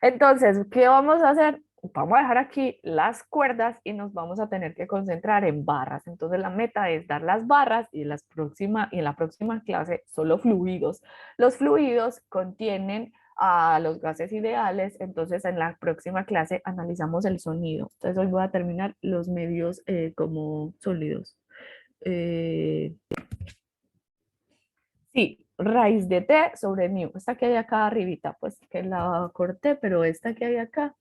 Entonces, ¿qué vamos a hacer? Vamos a dejar aquí las cuerdas y nos vamos a tener que concentrar en barras. Entonces, la meta es dar las barras y en la próxima clase solo fluidos. Los fluidos contienen a los gases ideales, entonces en la próxima clase analizamos el sonido. Entonces hoy voy a terminar los medios como sólidos. Eh, sí, raíz de t sobre mu. Esta que hay acá arribita, pues que la corté, pero esta que hay acá,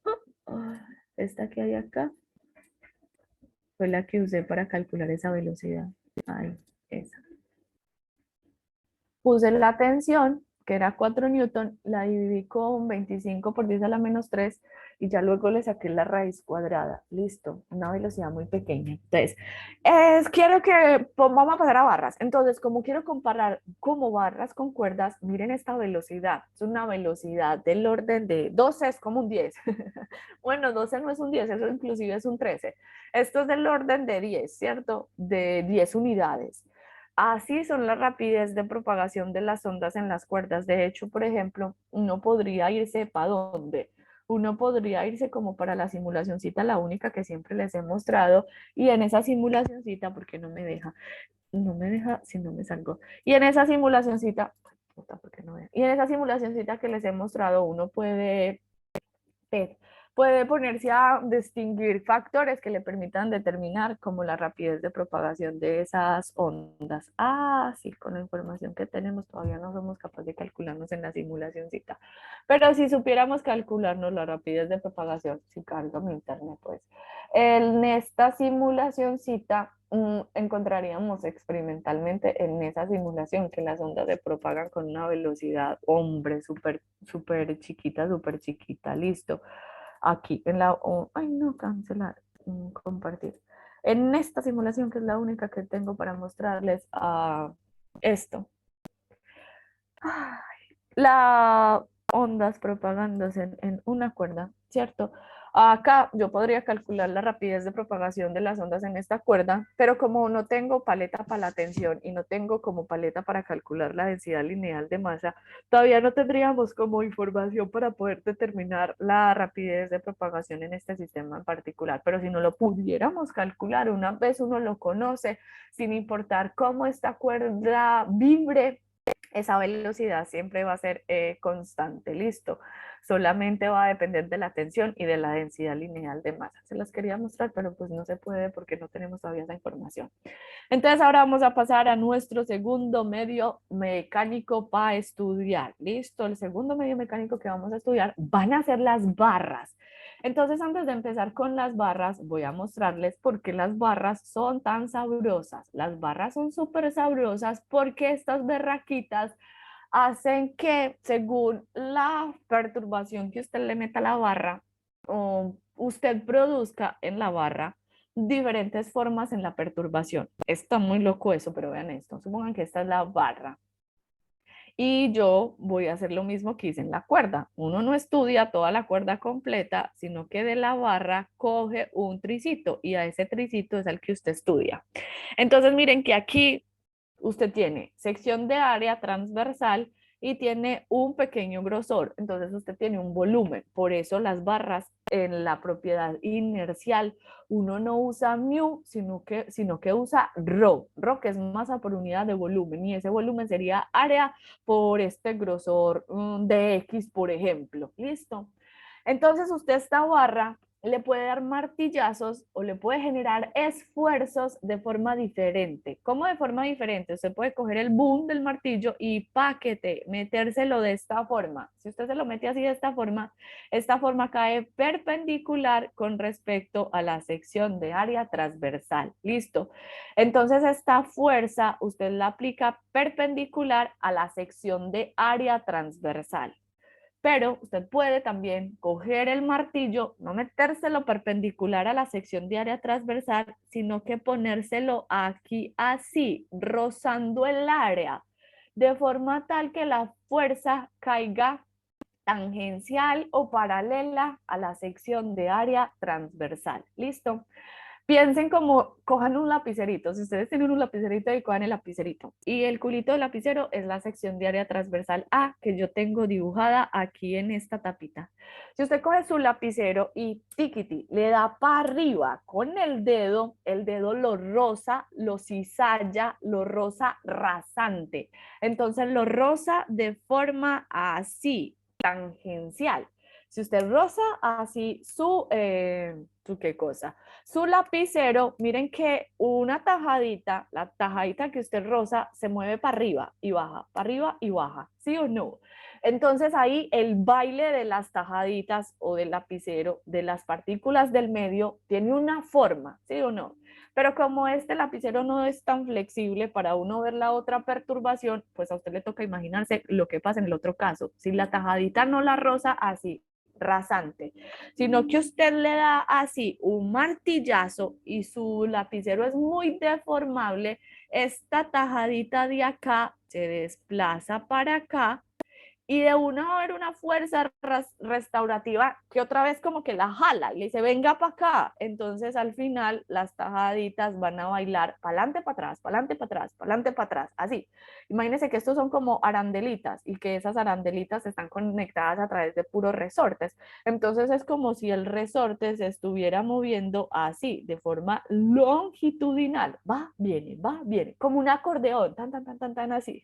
esta que hay acá, fue la que usé para calcular esa velocidad. Ahí, esa. Puse la tensión, que era 4 newton, la dividí con 25 por 10 a la -3 y ya luego le saqué la raíz cuadrada. Listo, una velocidad muy pequeña. Entonces, quiero que vamos a pasar a barras. Entonces, como quiero comparar como barras con cuerdas, miren esta velocidad. Es una velocidad del orden de 12, es como un 10. Bueno, 12 no es un 10, eso inclusive es un 13. Esto es del orden de 10, ¿cierto? De 10 unidades. Así son la rapidez de propagación de las ondas en las cuerdas. De hecho, por ejemplo, uno podría irse para dónde. Uno podría irse como para la simulacioncita, la única que siempre les he mostrado. Y en esa simulacioncita, porque no me deja, no me deja si no me salgo. Y en esa simulacioncita, puta, ¿por qué no me deja? Y en esa simulacioncita que les he mostrado, uno puede ver, puede ponerse a distinguir factores que le permitan determinar como la rapidez de propagación de esas ondas. Ah, sí, con la información que tenemos todavía no somos capaces de calcularnos en la simulacióncita. Pero si supiéramos calcularnos la rapidez de propagación, si cargo mi internet, pues en esta simulacióncita encontraríamos experimentalmente en esa simulación que las ondas se propagan con una velocidad, hombre, súper chiquita, listo. Aquí en la, ay no, cancelar, compartir. En esta simulación, que es la única que tengo para mostrarles esto. Ay, la ondas propagándose en una cuerda, ¿cierto? Acá yo podría calcular la rapidez de propagación de las ondas en esta cuerda, pero como no tengo paleta para la tensión y no tengo como paleta para calcular la densidad lineal de masa, todavía no tendríamos como información para poder determinar la rapidez de propagación en este sistema en particular. Pero si no lo pudiéramos calcular, una vez uno lo conoce, sin importar cómo esta cuerda vibre, esa velocidad siempre va a ser constante, listo. Solamente va a depender de la tensión y de la densidad lineal de masa. Se las quería mostrar, pero pues no se puede porque no tenemos todavía esa información. Entonces ahora vamos a pasar a nuestro segundo medio mecánico para estudiar. Listo, el segundo medio mecánico que vamos a estudiar van a ser las barras. Entonces antes de empezar con las barras, voy a mostrarles por qué las barras son tan sabrosas. Las barras son súper sabrosas porque estas berraquitas hacen que según la perturbación que usted le meta a la barra, o usted produzca en la barra diferentes formas en la perturbación. Está muy loco eso, pero vean esto. Supongan que esta es la barra. Y yo voy a hacer lo mismo que hice en la cuerda. Uno no estudia toda la cuerda completa, sino que de la barra coge un tricito y a ese tricito es al que usted estudia. Entonces miren que aquí usted tiene sección de área transversal y tiene un pequeño grosor, entonces usted tiene un volumen. Por eso las barras en la propiedad inercial uno no usa mu, sino que usa rho, que es masa por unidad de volumen, y ese volumen sería área por este grosor de X, por ejemplo. ¿Listo? Entonces usted esta barra le puede dar martillazos o le puede generar esfuerzos de forma diferente. ¿Cómo de forma diferente? Usted puede coger el boom del martillo y paquete, metérselo de esta forma. Si usted se lo mete así de esta forma cae perpendicular con respecto a la sección de área transversal. Listo. Entonces esta fuerza usted la aplica perpendicular a la sección de área transversal. Pero usted puede también coger el martillo, no metérselo perpendicular a la sección de área transversal, sino que ponérselo aquí así, rozando el área, de forma tal que la fuerza caiga tangencial o paralela a la sección de área transversal. ¿Listo? Piensen como, cojan un lapicerito, si ustedes tienen un lapicerito y cojan el lapicerito. Y el culito del lapicero es la sección de área transversal A que yo tengo dibujada aquí en esta tapita. Si usted coge su lapicero y tiquiti, le da para arriba con el dedo lo roza, lo cizalla, lo roza rasante. Entonces lo roza de forma así, tangencial. Si usted roza así su qué cosa, su lapicero, miren que una tajadita, la tajadita que usted roza, se mueve para arriba y baja, ¿sí o no? Entonces ahí el baile de las tajaditas o del lapicero, de las partículas del medio, tiene una forma, ¿sí o no? Pero como este lapicero no es tan flexible para uno ver la otra perturbación, pues a usted le toca imaginarse lo que pasa en el otro caso. Si la tajadita no la roza así, rasante, sino que usted le da así un martillazo y su lapicero es muy deformable, esta tajadita de acá se desplaza para acá y de una va a haber una fuerza restaurativa que otra vez como que la jala, le dice, venga para acá. Entonces al final las tajaditas van a bailar para adelante, para atrás, para adelante, para atrás, para adelante, para atrás, así. Imagínense que estos son como arandelitas y que esas arandelitas están conectadas a través de puros resortes. Entonces es como si el resorte se estuviera moviendo así, de forma longitudinal. Va, viene, como un acordeón, tan, tan, tan, tan, tan así.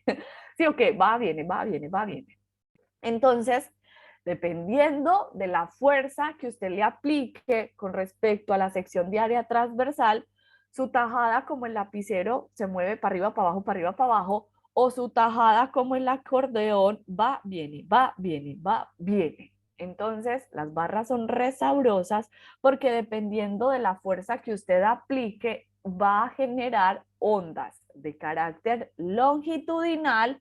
Sí, ok, va, viene, va, viene, va, viene. Entonces, dependiendo de la fuerza que usted le aplique con respecto a la sección de área transversal, su tajada como el lapicero se mueve para arriba, para abajo, para arriba, para abajo, o su tajada como el acordeón va, viene, va, viene, va, viene. Entonces, las barras son resabrosas porque dependiendo de la fuerza que usted aplique, va a generar ondas de carácter longitudinal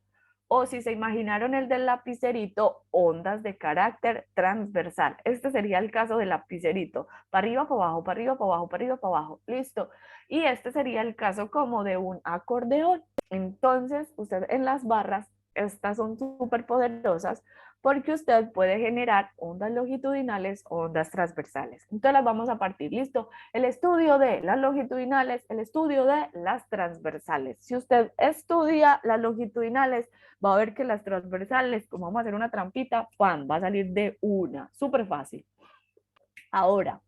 o si se imaginaron el del lapicerito, ondas de carácter transversal. Este sería el caso del lapicerito. Para arriba, para abajo, para arriba, para abajo, para arriba, para abajo. Listo. Y este sería el caso como de un acordeón. Entonces, usted en las barras, estas son súper poderosas porque usted puede generar ondas longitudinales o ondas transversales. Entonces las vamos a partir, listo. El estudio de las longitudinales, el estudio de las transversales. Si usted estudia las longitudinales, va a ver que las transversales, como vamos a hacer una trampita, ¡pam!, va a salir de una, súper fácil. Ahora,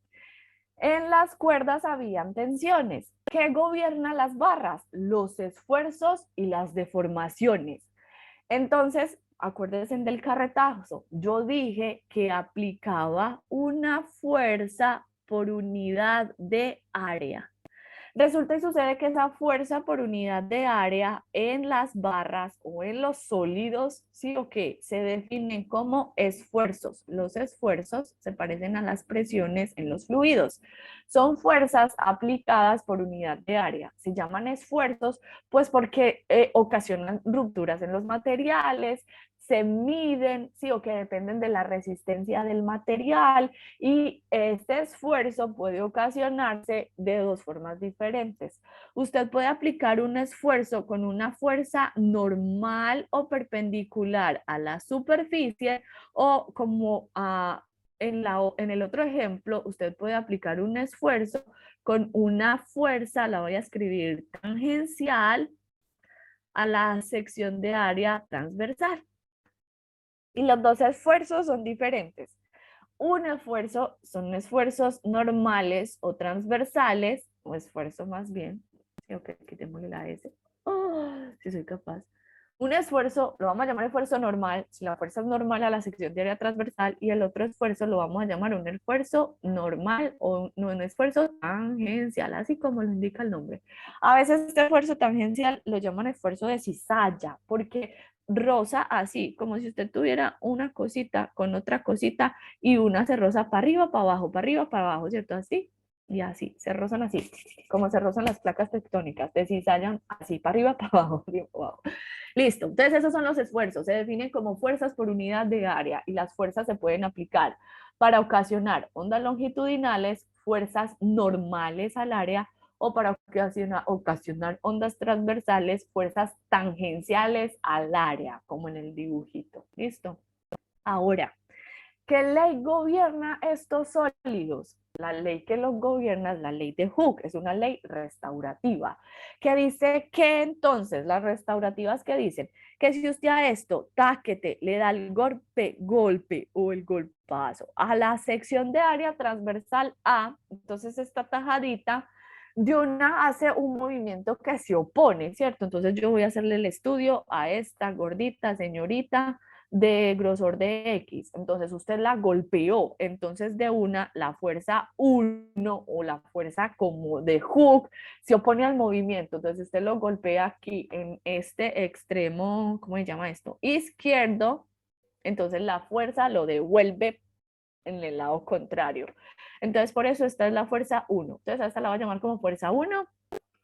en las cuerdas habían tensiones. ¿Qué gobierna las barras? Los esfuerzos y las deformaciones. Entonces, acuérdense del carretazo. Yo dije que aplicaba una fuerza por unidad de área. Resulta y sucede que esa fuerza por unidad de área en las barras o en los sólidos, sí o qué, se definen como esfuerzos. Los esfuerzos se parecen a las presiones en los fluidos. Son fuerzas aplicadas por unidad de área. Se llaman esfuerzos, pues porque ocasionan rupturas en los materiales, se miden, sí o que dependen de la resistencia del material, y este esfuerzo puede ocasionarse de dos formas diferentes. Usted puede aplicar un esfuerzo con una fuerza normal o perpendicular a la superficie, o como en el otro ejemplo, usted puede aplicar un esfuerzo con una fuerza, la voy a escribir, tangencial a la sección de área transversal. Y los dos esfuerzos son diferentes. Un esfuerzo son esfuerzos normales o transversales, o esfuerzo más bien. Sí, ok, quitémosle la S. Oh, si soy capaz. Un esfuerzo lo vamos a llamar esfuerzo normal, si la fuerza es normal a la sección de área transversal, y el otro esfuerzo lo vamos a llamar un esfuerzo normal o no, un esfuerzo tangencial, así como lo indica el nombre. A veces este esfuerzo tangencial lo llaman esfuerzo de cizalla, porque roza así, como si usted tuviera una cosita con otra cosita y una se roza para arriba, para abajo, ¿cierto? Así y así, se rozan así, como se rozan las placas tectónicas, se cizallan así, para arriba, para abajo, arriba, para abajo. Listo, entonces esos son los esfuerzos, se definen como fuerzas por unidad de área, y las fuerzas se pueden aplicar para ocasionar ondas longitudinales, fuerzas normales al área, o para ocasionar ondas transversales, fuerzas tangenciales al área, como en el dibujito. ¿Listo? Ahora, ¿qué ley gobierna estos sólidos? La ley que los gobierna es la ley de Hooke, es una ley restaurativa, que dice que entonces, las restaurativas que dicen que si usted a esto, táquete, le da el golpe o el golpazo a la sección de área transversal A, entonces esta tajadita de una hace un movimiento que se opone, ¿cierto? Entonces yo voy a hacerle el estudio a esta gordita señorita de grosor de X, entonces usted la golpeó, entonces de una la fuerza 1 o la fuerza como de Hooke se opone al movimiento, entonces usted lo golpea aquí en este extremo, ¿cómo se llama esto? Izquierdo, entonces la fuerza lo devuelve en el lado contrario. Entonces por eso esta es la fuerza 1, entonces a esta la voy a llamar como fuerza 1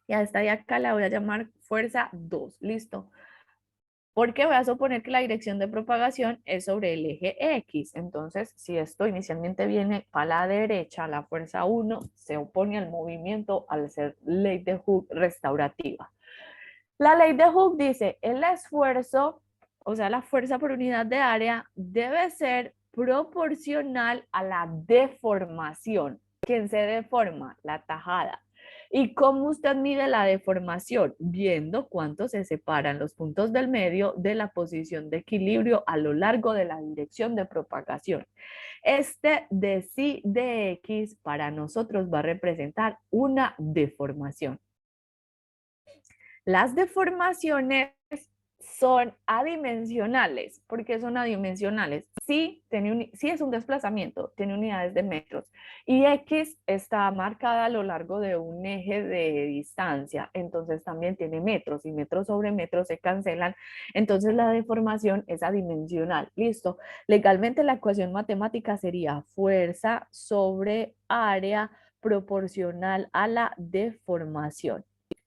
y a esta de acá la voy a llamar fuerza 2, listo. Porque voy a suponer que la dirección de propagación es sobre el eje X. Entonces, si esto inicialmente viene para la derecha, la fuerza 1 se opone al movimiento al ser ley de Hooke restaurativa. La ley de Hooke dice, el esfuerzo, o sea, la fuerza por unidad de área, debe ser proporcional a la deformación. ¿Quién se deforma? La tajada. ¿Y cómo usted mide la deformación? Viendo cuánto se separan los puntos del medio de la posición de equilibrio a lo largo de la dirección de propagación. Este de sí de X para nosotros va a representar una deformación. Las deformaciones son adimensionales. ¿Por qué son adimensionales? Sí, sí es un desplazamiento, tiene unidades de metros, y X está marcada a lo largo de un eje de distancia, entonces también tiene metros, y metros sobre metros se cancelan, entonces la deformación es adimensional. Listo. Legalmente la ecuación matemática sería fuerza sobre área proporcional a la deformación.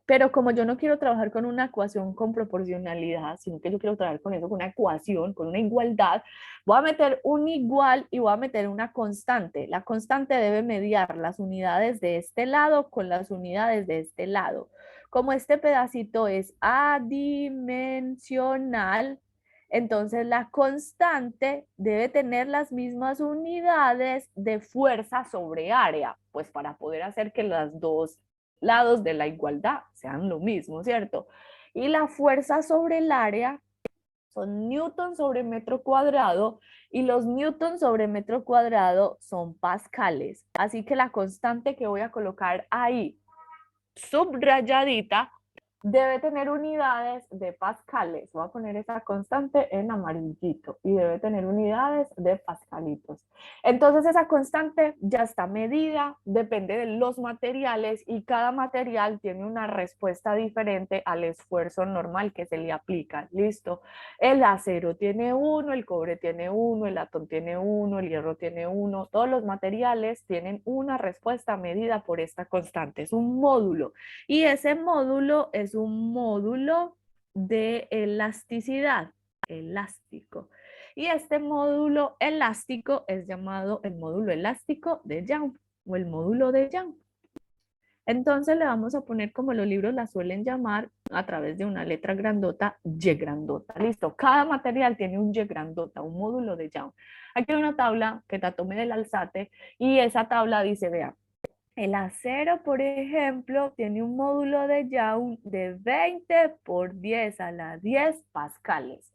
Pero como yo no quiero trabajar con una ecuación con proporcionalidad, sino que yo quiero trabajar con eso, con una ecuación, con una igualdad, voy a meter un igual y voy a meter una constante. La constante debe mediar las unidades de este lado con las unidades de este lado. Como este pedacito es adimensional, Entonces la constante debe tener las mismas unidades de fuerza sobre área, pues para poder hacer que los dos lados de la igualdad sean lo mismo, ¿cierto? Y la fuerza sobre el área son newtons sobre metro cuadrado y los newtons sobre metro cuadrado son pascales. Así que la constante que voy a colocar ahí subrayadita debe tener unidades de pascales. Voy a poner esa constante en amarillito y debe tener unidades de pascalitos. Entonces esa constante ya está medida, depende de los materiales y cada material tiene una respuesta diferente al esfuerzo normal que se le aplica. Listo. El acero tiene 1, el cobre tiene 1, el latón tiene 1, el hierro tiene 1. Todos los materiales tienen una respuesta medida por esta constante. Es un módulo. Y ese módulo es un módulo de elasticidad, elástico. Y este módulo elástico es llamado el módulo elástico de Young o el módulo de Young. Entonces le vamos a poner, como los libros la suelen llamar, a través de una letra grandota, Y grandota. Listo. Cada material tiene un Y grandota, un módulo de Young. Aquí hay una tabla que la tomé del Alzate y esa tabla dice, vean, el acero, por ejemplo, tiene un módulo de Young de 20 por 10 a la 10 pascales.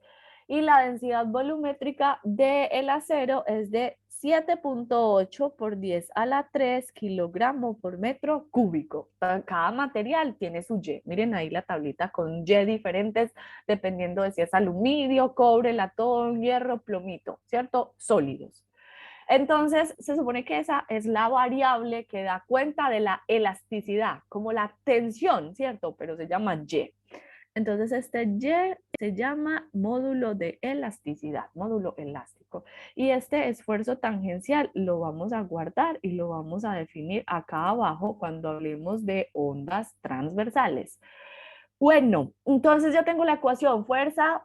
Y la densidad volumétrica del acero es de 7.8 por 10 a la 3 kilogramos por metro cúbico. Cada material tiene su Y. Miren ahí la tablita con Y diferentes, dependiendo de si es aluminio, cobre, latón, hierro, plomito, ¿cierto? Sólidos. Entonces, se supone que esa es la variable que da cuenta de la elasticidad, como la tensión, ¿cierto? Pero se llama Y. Entonces, este Y se llama módulo de elasticidad, módulo elástico. Y este esfuerzo tangencial lo vamos a guardar y lo vamos a definir acá abajo cuando hablemos de ondas transversales. Bueno, entonces ya tengo la ecuación fuerza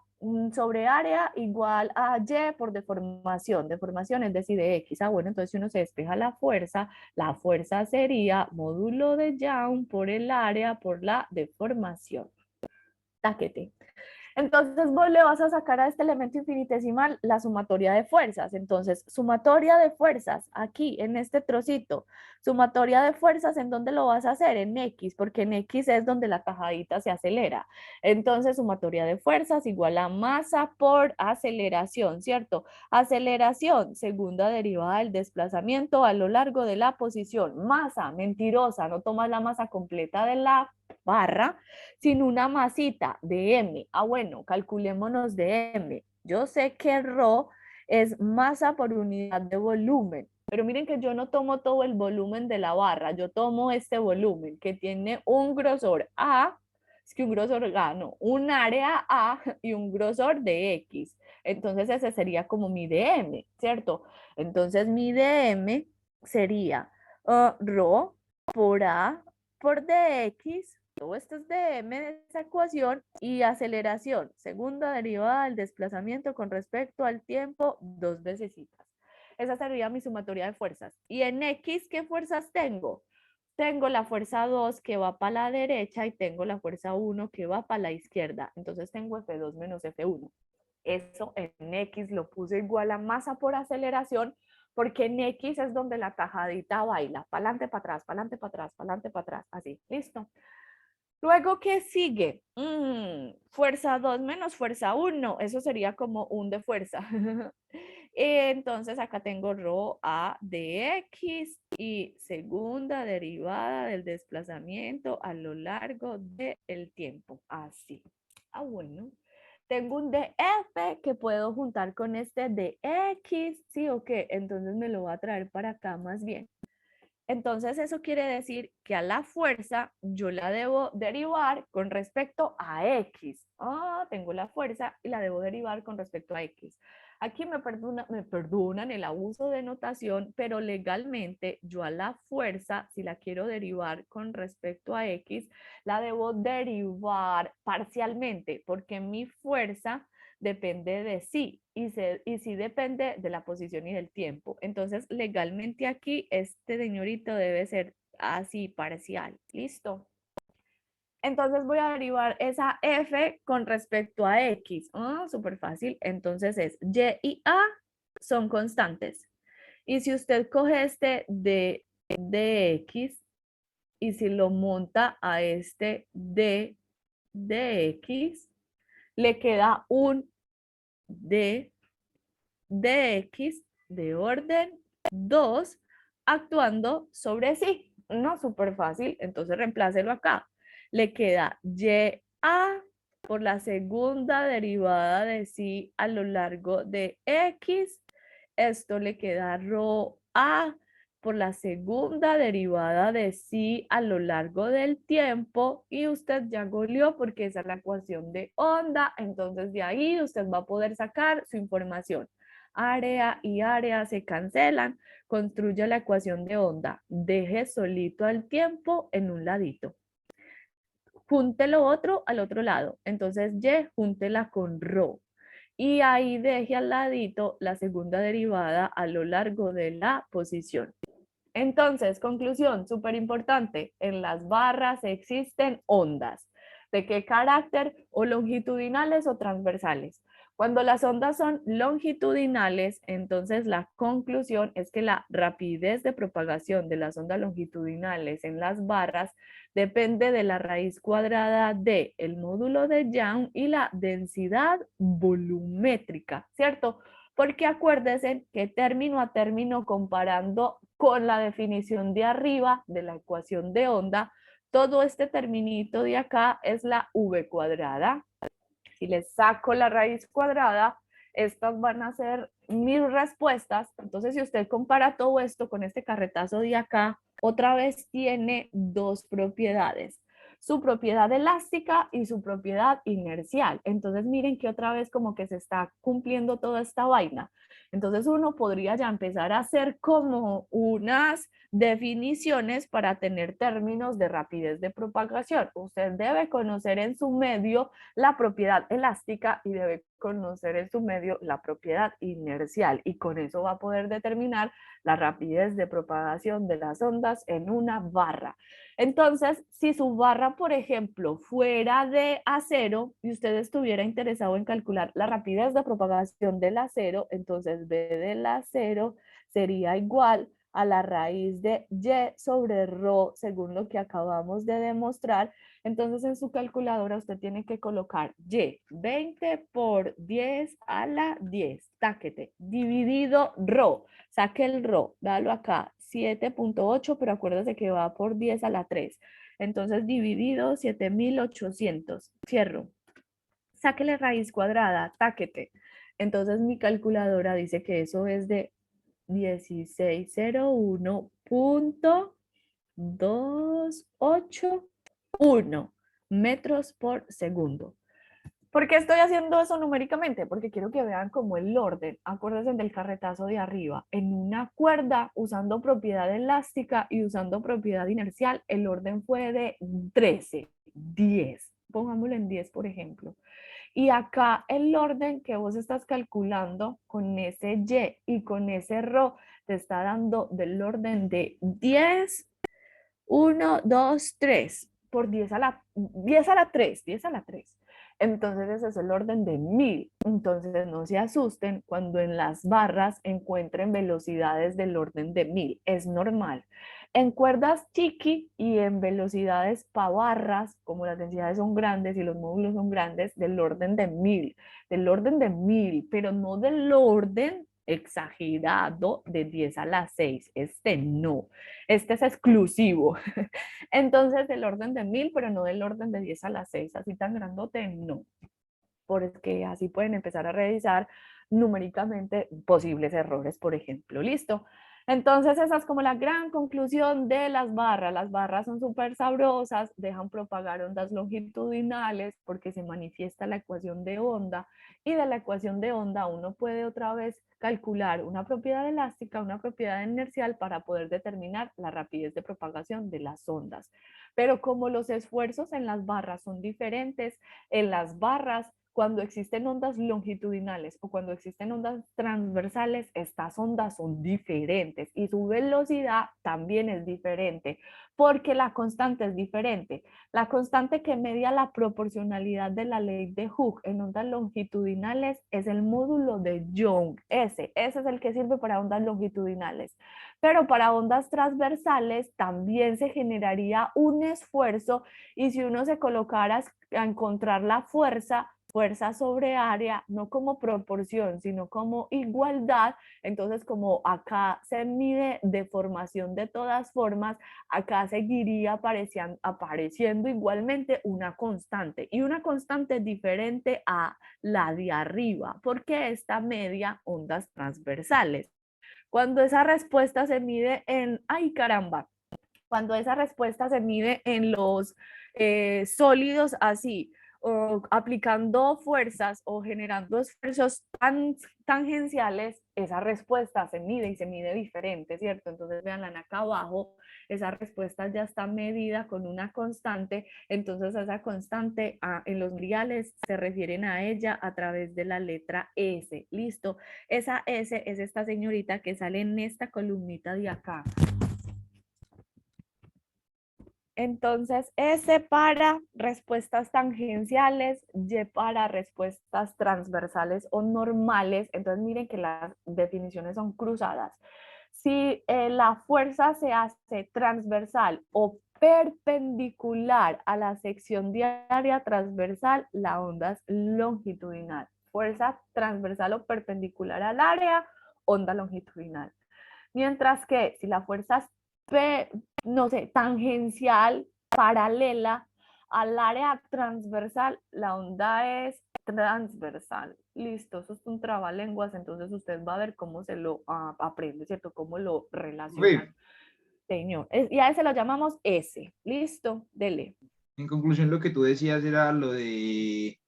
sobre área igual a Y por deformación. Deformación es decir, de X. Bueno, entonces si uno se despeja la fuerza sería módulo de Young por el área por la deformación. Taquete. Entonces vos le vas a sacar a este elemento infinitesimal la sumatoria de fuerzas. Entonces, sumatoria de fuerzas aquí en este trocito. Sumatoria de fuerzas, ¿en dónde lo vas a hacer? En X, porque en X es donde la tajadita se acelera. Entonces, sumatoria de fuerzas igual a masa por aceleración, ¿cierto? Aceleración, segunda derivada del desplazamiento a lo largo de la posición. Masa, mentirosa, no tomas la masa completa de la barra, sin una masita de M. Bueno, calculémonos de M. Yo sé que ρ es masa por unidad de volumen, pero miren que yo no tomo todo el volumen de la barra, yo tomo este volumen que tiene un grosor A, es que un grosor A, no, un área A y un grosor de X. Entonces ese sería como mi dm, ¿cierto? Entonces mi dm sería ρ por A por dx, todo esto es dm de esa ecuación, y aceleración, segunda derivada del desplazamiento con respecto al tiempo, dos vecesitas. Esa sería mi sumatoria de fuerzas. Y en X, ¿qué fuerzas tengo? Tengo la fuerza 2 que va para la derecha y tengo la fuerza 1 que va para la izquierda. Entonces tengo F2 menos F1. Eso en X lo puse igual a masa por aceleración, porque en X es donde la tajadita baila, para adelante, para atrás, para adelante, para atrás, para adelante, para atrás, así, listo. Luego, ¿qué sigue? Fuerza 2 menos fuerza 1, eso sería como un de fuerza. Entonces acá tengo ρ a de x y segunda derivada del desplazamiento a lo largo del tiempo, así. Bueno. Tengo un df que puedo juntar con este dx, ¿sí o qué? Entonces me lo voy a traer para acá más bien. Entonces eso quiere decir que a la fuerza yo la debo derivar con respecto a X. Tengo la fuerza y la debo derivar con respecto a X. Aquí me perdonan el abuso de notación, pero legalmente yo a la fuerza, si la quiero derivar con respecto a X, la debo derivar parcialmente, porque mi fuerza depende de sí y sí depende de la posición y del tiempo. Entonces, legalmente aquí, este señorito debe ser así parcial. ¿Listo? Entonces voy a derivar esa f con respecto a x. Súper fácil. Entonces es y y a son constantes. Y si usted coge este de x y si lo monta a este de x, le queda un de x de orden 2 actuando sobre sí. No, súper fácil. Entonces reemplácelo acá. Le queda y a por la segunda derivada de sí a lo largo de x. Esto le queda rho a por la segunda derivada de sí a lo largo del tiempo y usted ya goleó porque esa es la ecuación de onda. Entonces de ahí usted va a poder sacar su información. Área y área se cancelan. Construye la ecuación de onda. Deje solito al tiempo en un ladito. Junte lo otro al otro lado. Entonces y júntela con rho. Y ahí deje al ladito la segunda derivada a lo largo de la posición. Entonces, conclusión, súper importante, en las barras existen ondas. ¿De qué carácter? O longitudinales o transversales. Cuando las ondas son longitudinales, entonces la conclusión es que la rapidez de propagación de las ondas longitudinales en las barras depende de la raíz cuadrada de el módulo de Young y la densidad volumétrica, ¿cierto? Porque acuérdense que término a término comparando con la definición de arriba de la ecuación de onda, todo este terminito de acá es la v cuadrada. Si les saco la raíz cuadrada, estas van a ser mis respuestas. Entonces, si usted compara todo esto con este carretazo de acá, otra vez tiene dos propiedades. Su propiedad elástica y su propiedad inercial. Entonces, miren que otra vez como que se está cumpliendo toda esta vaina. Entonces, uno podría ya empezar a hacer como unas definiciones para tener términos de rapidez de propagación. Usted debe conocer en su medio la propiedad elástica y debe conocer en su medio la propiedad inercial y con eso va a poder determinar la rapidez de propagación de las ondas en una barra. Entonces, si su barra, por ejemplo, fuera de acero y usted estuviera interesado en calcular la rapidez de propagación del acero, entonces B del acero sería igual a la raíz de y sobre rho, según lo que acabamos de demostrar. Entonces en su calculadora usted tiene que colocar y 20 por 10 a la 10, táquete, dividido rho, saque el rho, dalo acá, 7.8, pero acuérdese que va por 10 a la 3. Entonces dividido 7800, cierro. Sáquele raíz cuadrada, táquete. Entonces mi calculadora dice que eso es de 1601.281 metros por segundo. ¿Por qué estoy haciendo eso numéricamente? Porque quiero que vean como el orden, acuérdense del carretazo de arriba, en una cuerda usando propiedad elástica y usando propiedad inercial, el orden fue de 13, 10, pongámoslo en 10 por ejemplo. Y acá el orden que vos estás calculando con ese y con ese rho te está dando del orden de 10, 1, 2, 3, por 10 a la 3, 10 a la 3. Entonces ese es el orden de 1000. Entonces no se asusten cuando en las barras encuentren velocidades del orden de 1000. Es normal. En cuerdas chiqui y en velocidades pa barras, como las densidades son grandes y los módulos son grandes, del orden de 1000, pero no del orden exagerado de 10 a la 6. Este no. Este es exclusivo. Entonces, del orden de 1000, pero no del orden de 10 a la 6, así tan grandote, no. Porque así pueden empezar a revisar numéricamente posibles errores, por ejemplo. ¿Listo? Entonces, esa es como la gran conclusión de las barras. Las barras son súper sabrosas, dejan propagar ondas longitudinales porque se manifiesta la ecuación de onda y de la ecuación de onda uno puede otra vez calcular una propiedad elástica, una propiedad inercial para poder determinar la rapidez de propagación de las ondas. Pero como los esfuerzos en las barras son diferentes, en las barras Cuando existen ondas longitudinales o cuando existen ondas transversales, estas ondas son diferentes y su velocidad también es diferente porque la constante es diferente. La constante que media la proporcionalidad de la ley de Hooke en ondas longitudinales es el módulo de Young. Ese es el que sirve para ondas longitudinales. Pero para ondas transversales también se generaría un esfuerzo y si uno se colocara a encontrar la fuerza sobre área, no como proporción, sino como igualdad, entonces como acá se mide deformación de todas formas, acá seguiría apareciendo igualmente una constante y una constante diferente a la de arriba, porque esta media ondas transversales. Cuando esa respuesta se mide en, ay caramba, cuando esa respuesta se mide en los sólidos así, o aplicando fuerzas o generando esfuerzos tangenciales, esa respuesta se mide y se mide diferente, ¿cierto? Entonces vean acá abajo, esa respuesta ya está medida con una constante, entonces esa constante en los griales se refieren a ella a través de la letra S, ¿listo? Esa S es esta señorita que sale en esta columnita de acá. Entonces, S para respuestas tangenciales, Y para respuestas transversales o normales. Entonces, miren que las definiciones son cruzadas. Si la fuerza se hace transversal o perpendicular a la sección de área transversal, la onda es longitudinal. Fuerza transversal o perpendicular al área, onda longitudinal. Mientras que si la fuerza es, no sé, tangencial, paralela al área transversal, la onda es transversal. Listo, eso es un trabalenguas, entonces usted va a ver cómo se lo aprende, ¿cierto? Cómo lo relaciona. Señor, y a ese lo llamamos S. Listo, dele. En conclusión, lo que tú decías era lo de,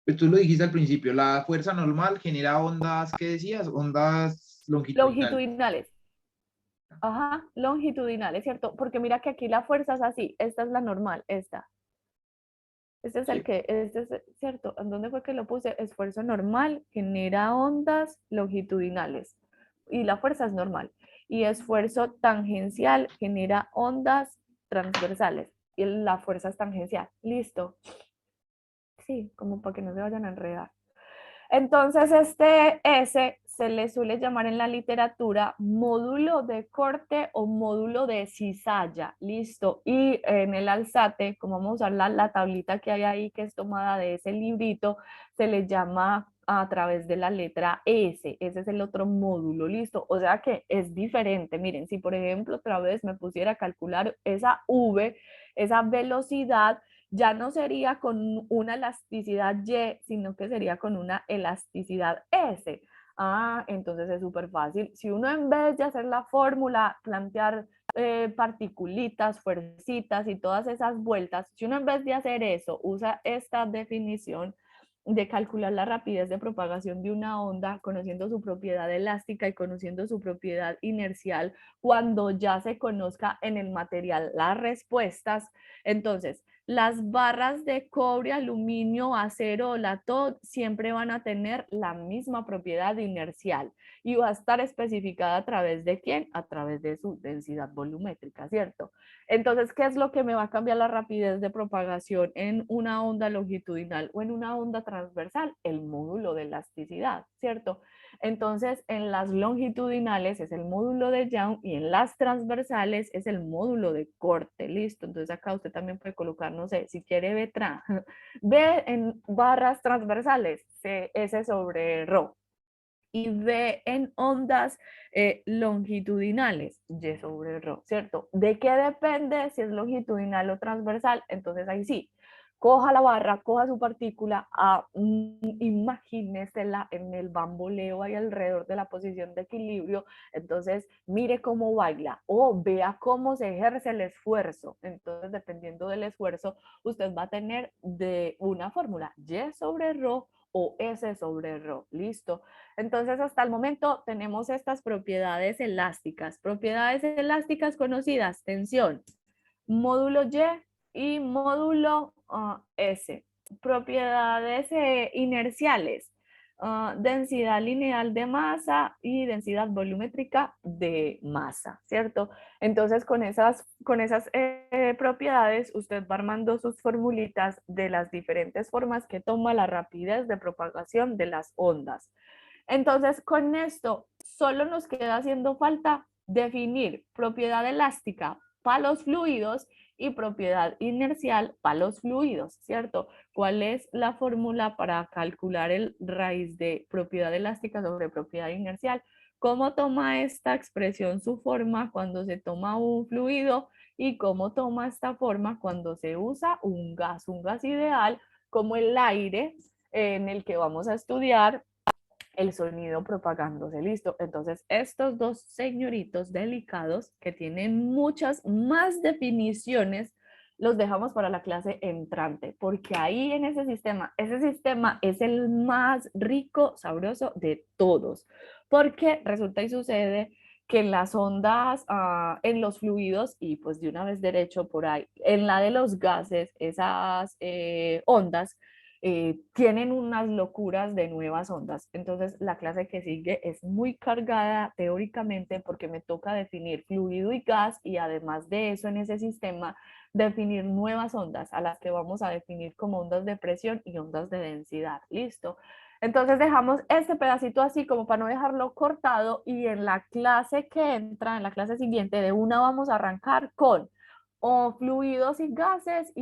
pues tú lo dijiste al principio, la fuerza normal genera ondas, ¿qué decías? Ondas longitudinales. Longitudinales. Ajá, longitudinales, ¿cierto? Porque mira que aquí la fuerza es así, esta es la normal, esta. Este es el Sí. que, este es, ¿cierto? ¿En dónde fue que lo puse? Esfuerzo normal genera ondas longitudinales y la fuerza es normal. Y esfuerzo tangencial genera ondas transversales y la fuerza es tangencial. Listo. Sí, como para que no se vayan a enredar. Entonces, este S se le suele llamar en la literatura módulo de corte o módulo de cizalla, listo. Y en el alzate, como vamos a usar la tablita que hay ahí, que es tomada de ese librito, se le llama a través de la letra S, ese es el otro módulo, listo. O sea que es diferente, miren, si por ejemplo otra vez me pusiera a calcular esa V, esa velocidad, ya no sería con una elasticidad Y, sino que sería con una elasticidad S. Entonces es súper fácil. Si uno en vez de hacer la fórmula, plantear particulitas, fuercitas y todas esas vueltas, si uno en vez de hacer eso usa esta definición de calcular la rapidez de propagación de una onda, conociendo su propiedad elástica y conociendo su propiedad inercial, cuando ya se conozca en el material las respuestas, entonces las barras de cobre, aluminio, acero o latón siempre van a tener la misma propiedad inercial y va a estar especificada a través de quién, a través de su densidad volumétrica, ¿cierto? Entonces, ¿qué es lo que me va a cambiar la rapidez de propagación en una onda longitudinal o en una onda transversal? El módulo de elasticidad, ¿cierto? Entonces, en las longitudinales es el módulo de Young y en las transversales es el módulo de corte, listo. Entonces acá usted también puede colocar, no sé, si quiere B en barras transversales, S sobre ρ. Y B en ondas longitudinales, Y sobre ρ, ¿cierto? ¿De qué depende si es longitudinal o transversal? Entonces ahí sí, coja la barra, coja su partícula, imagínesela en el bamboleo ahí alrededor de la posición de equilibrio, entonces mire cómo baila o vea cómo se ejerce el esfuerzo. Entonces, dependiendo del esfuerzo, usted va a tener de una fórmula Y sobre ρ o S sobre ρ, listo. Entonces, hasta el momento tenemos estas propiedades elásticas. Propiedades elásticas conocidas, tensión, módulo Y y módulo S. propiedades inerciales, densidad lineal de masa y densidad volumétrica de masa, ¿cierto? Entonces, con esas propiedades, usted va armando sus formulitas de las diferentes formas que toma la rapidez de propagación de las ondas. Entonces, con esto solo nos queda haciendo falta definir propiedad elástica para los fluidos y propiedad inercial para los fluidos, ¿cierto? ¿Cuál es la fórmula para calcular el raíz de propiedad elástica sobre propiedad inercial? ¿Cómo toma esta expresión su forma cuando se toma un fluido y cómo toma esta forma cuando se usa un gas ideal como el aire en el que vamos a estudiar el sonido propagándose, listo? Entonces, estos dos señoritos delicados que tienen muchas más definiciones, los dejamos para la clase entrante, porque ahí en ese sistema es el más rico, sabroso de todos, porque resulta y sucede que en las ondas, en los fluidos, y pues de una vez derecho por ahí, en la de los gases, esas ondas tienen unas locuras de nuevas ondas. Entonces, la clase que sigue es muy cargada teóricamente porque me toca definir fluido y gas y además de eso en ese sistema definir nuevas ondas a las que vamos a definir como ondas de presión y ondas de densidad. ¿Listo? Entonces dejamos este pedacito así como para no dejarlo cortado y en la clase que entra, en la clase siguiente, de una vamos a arrancar con o fluidos y gases y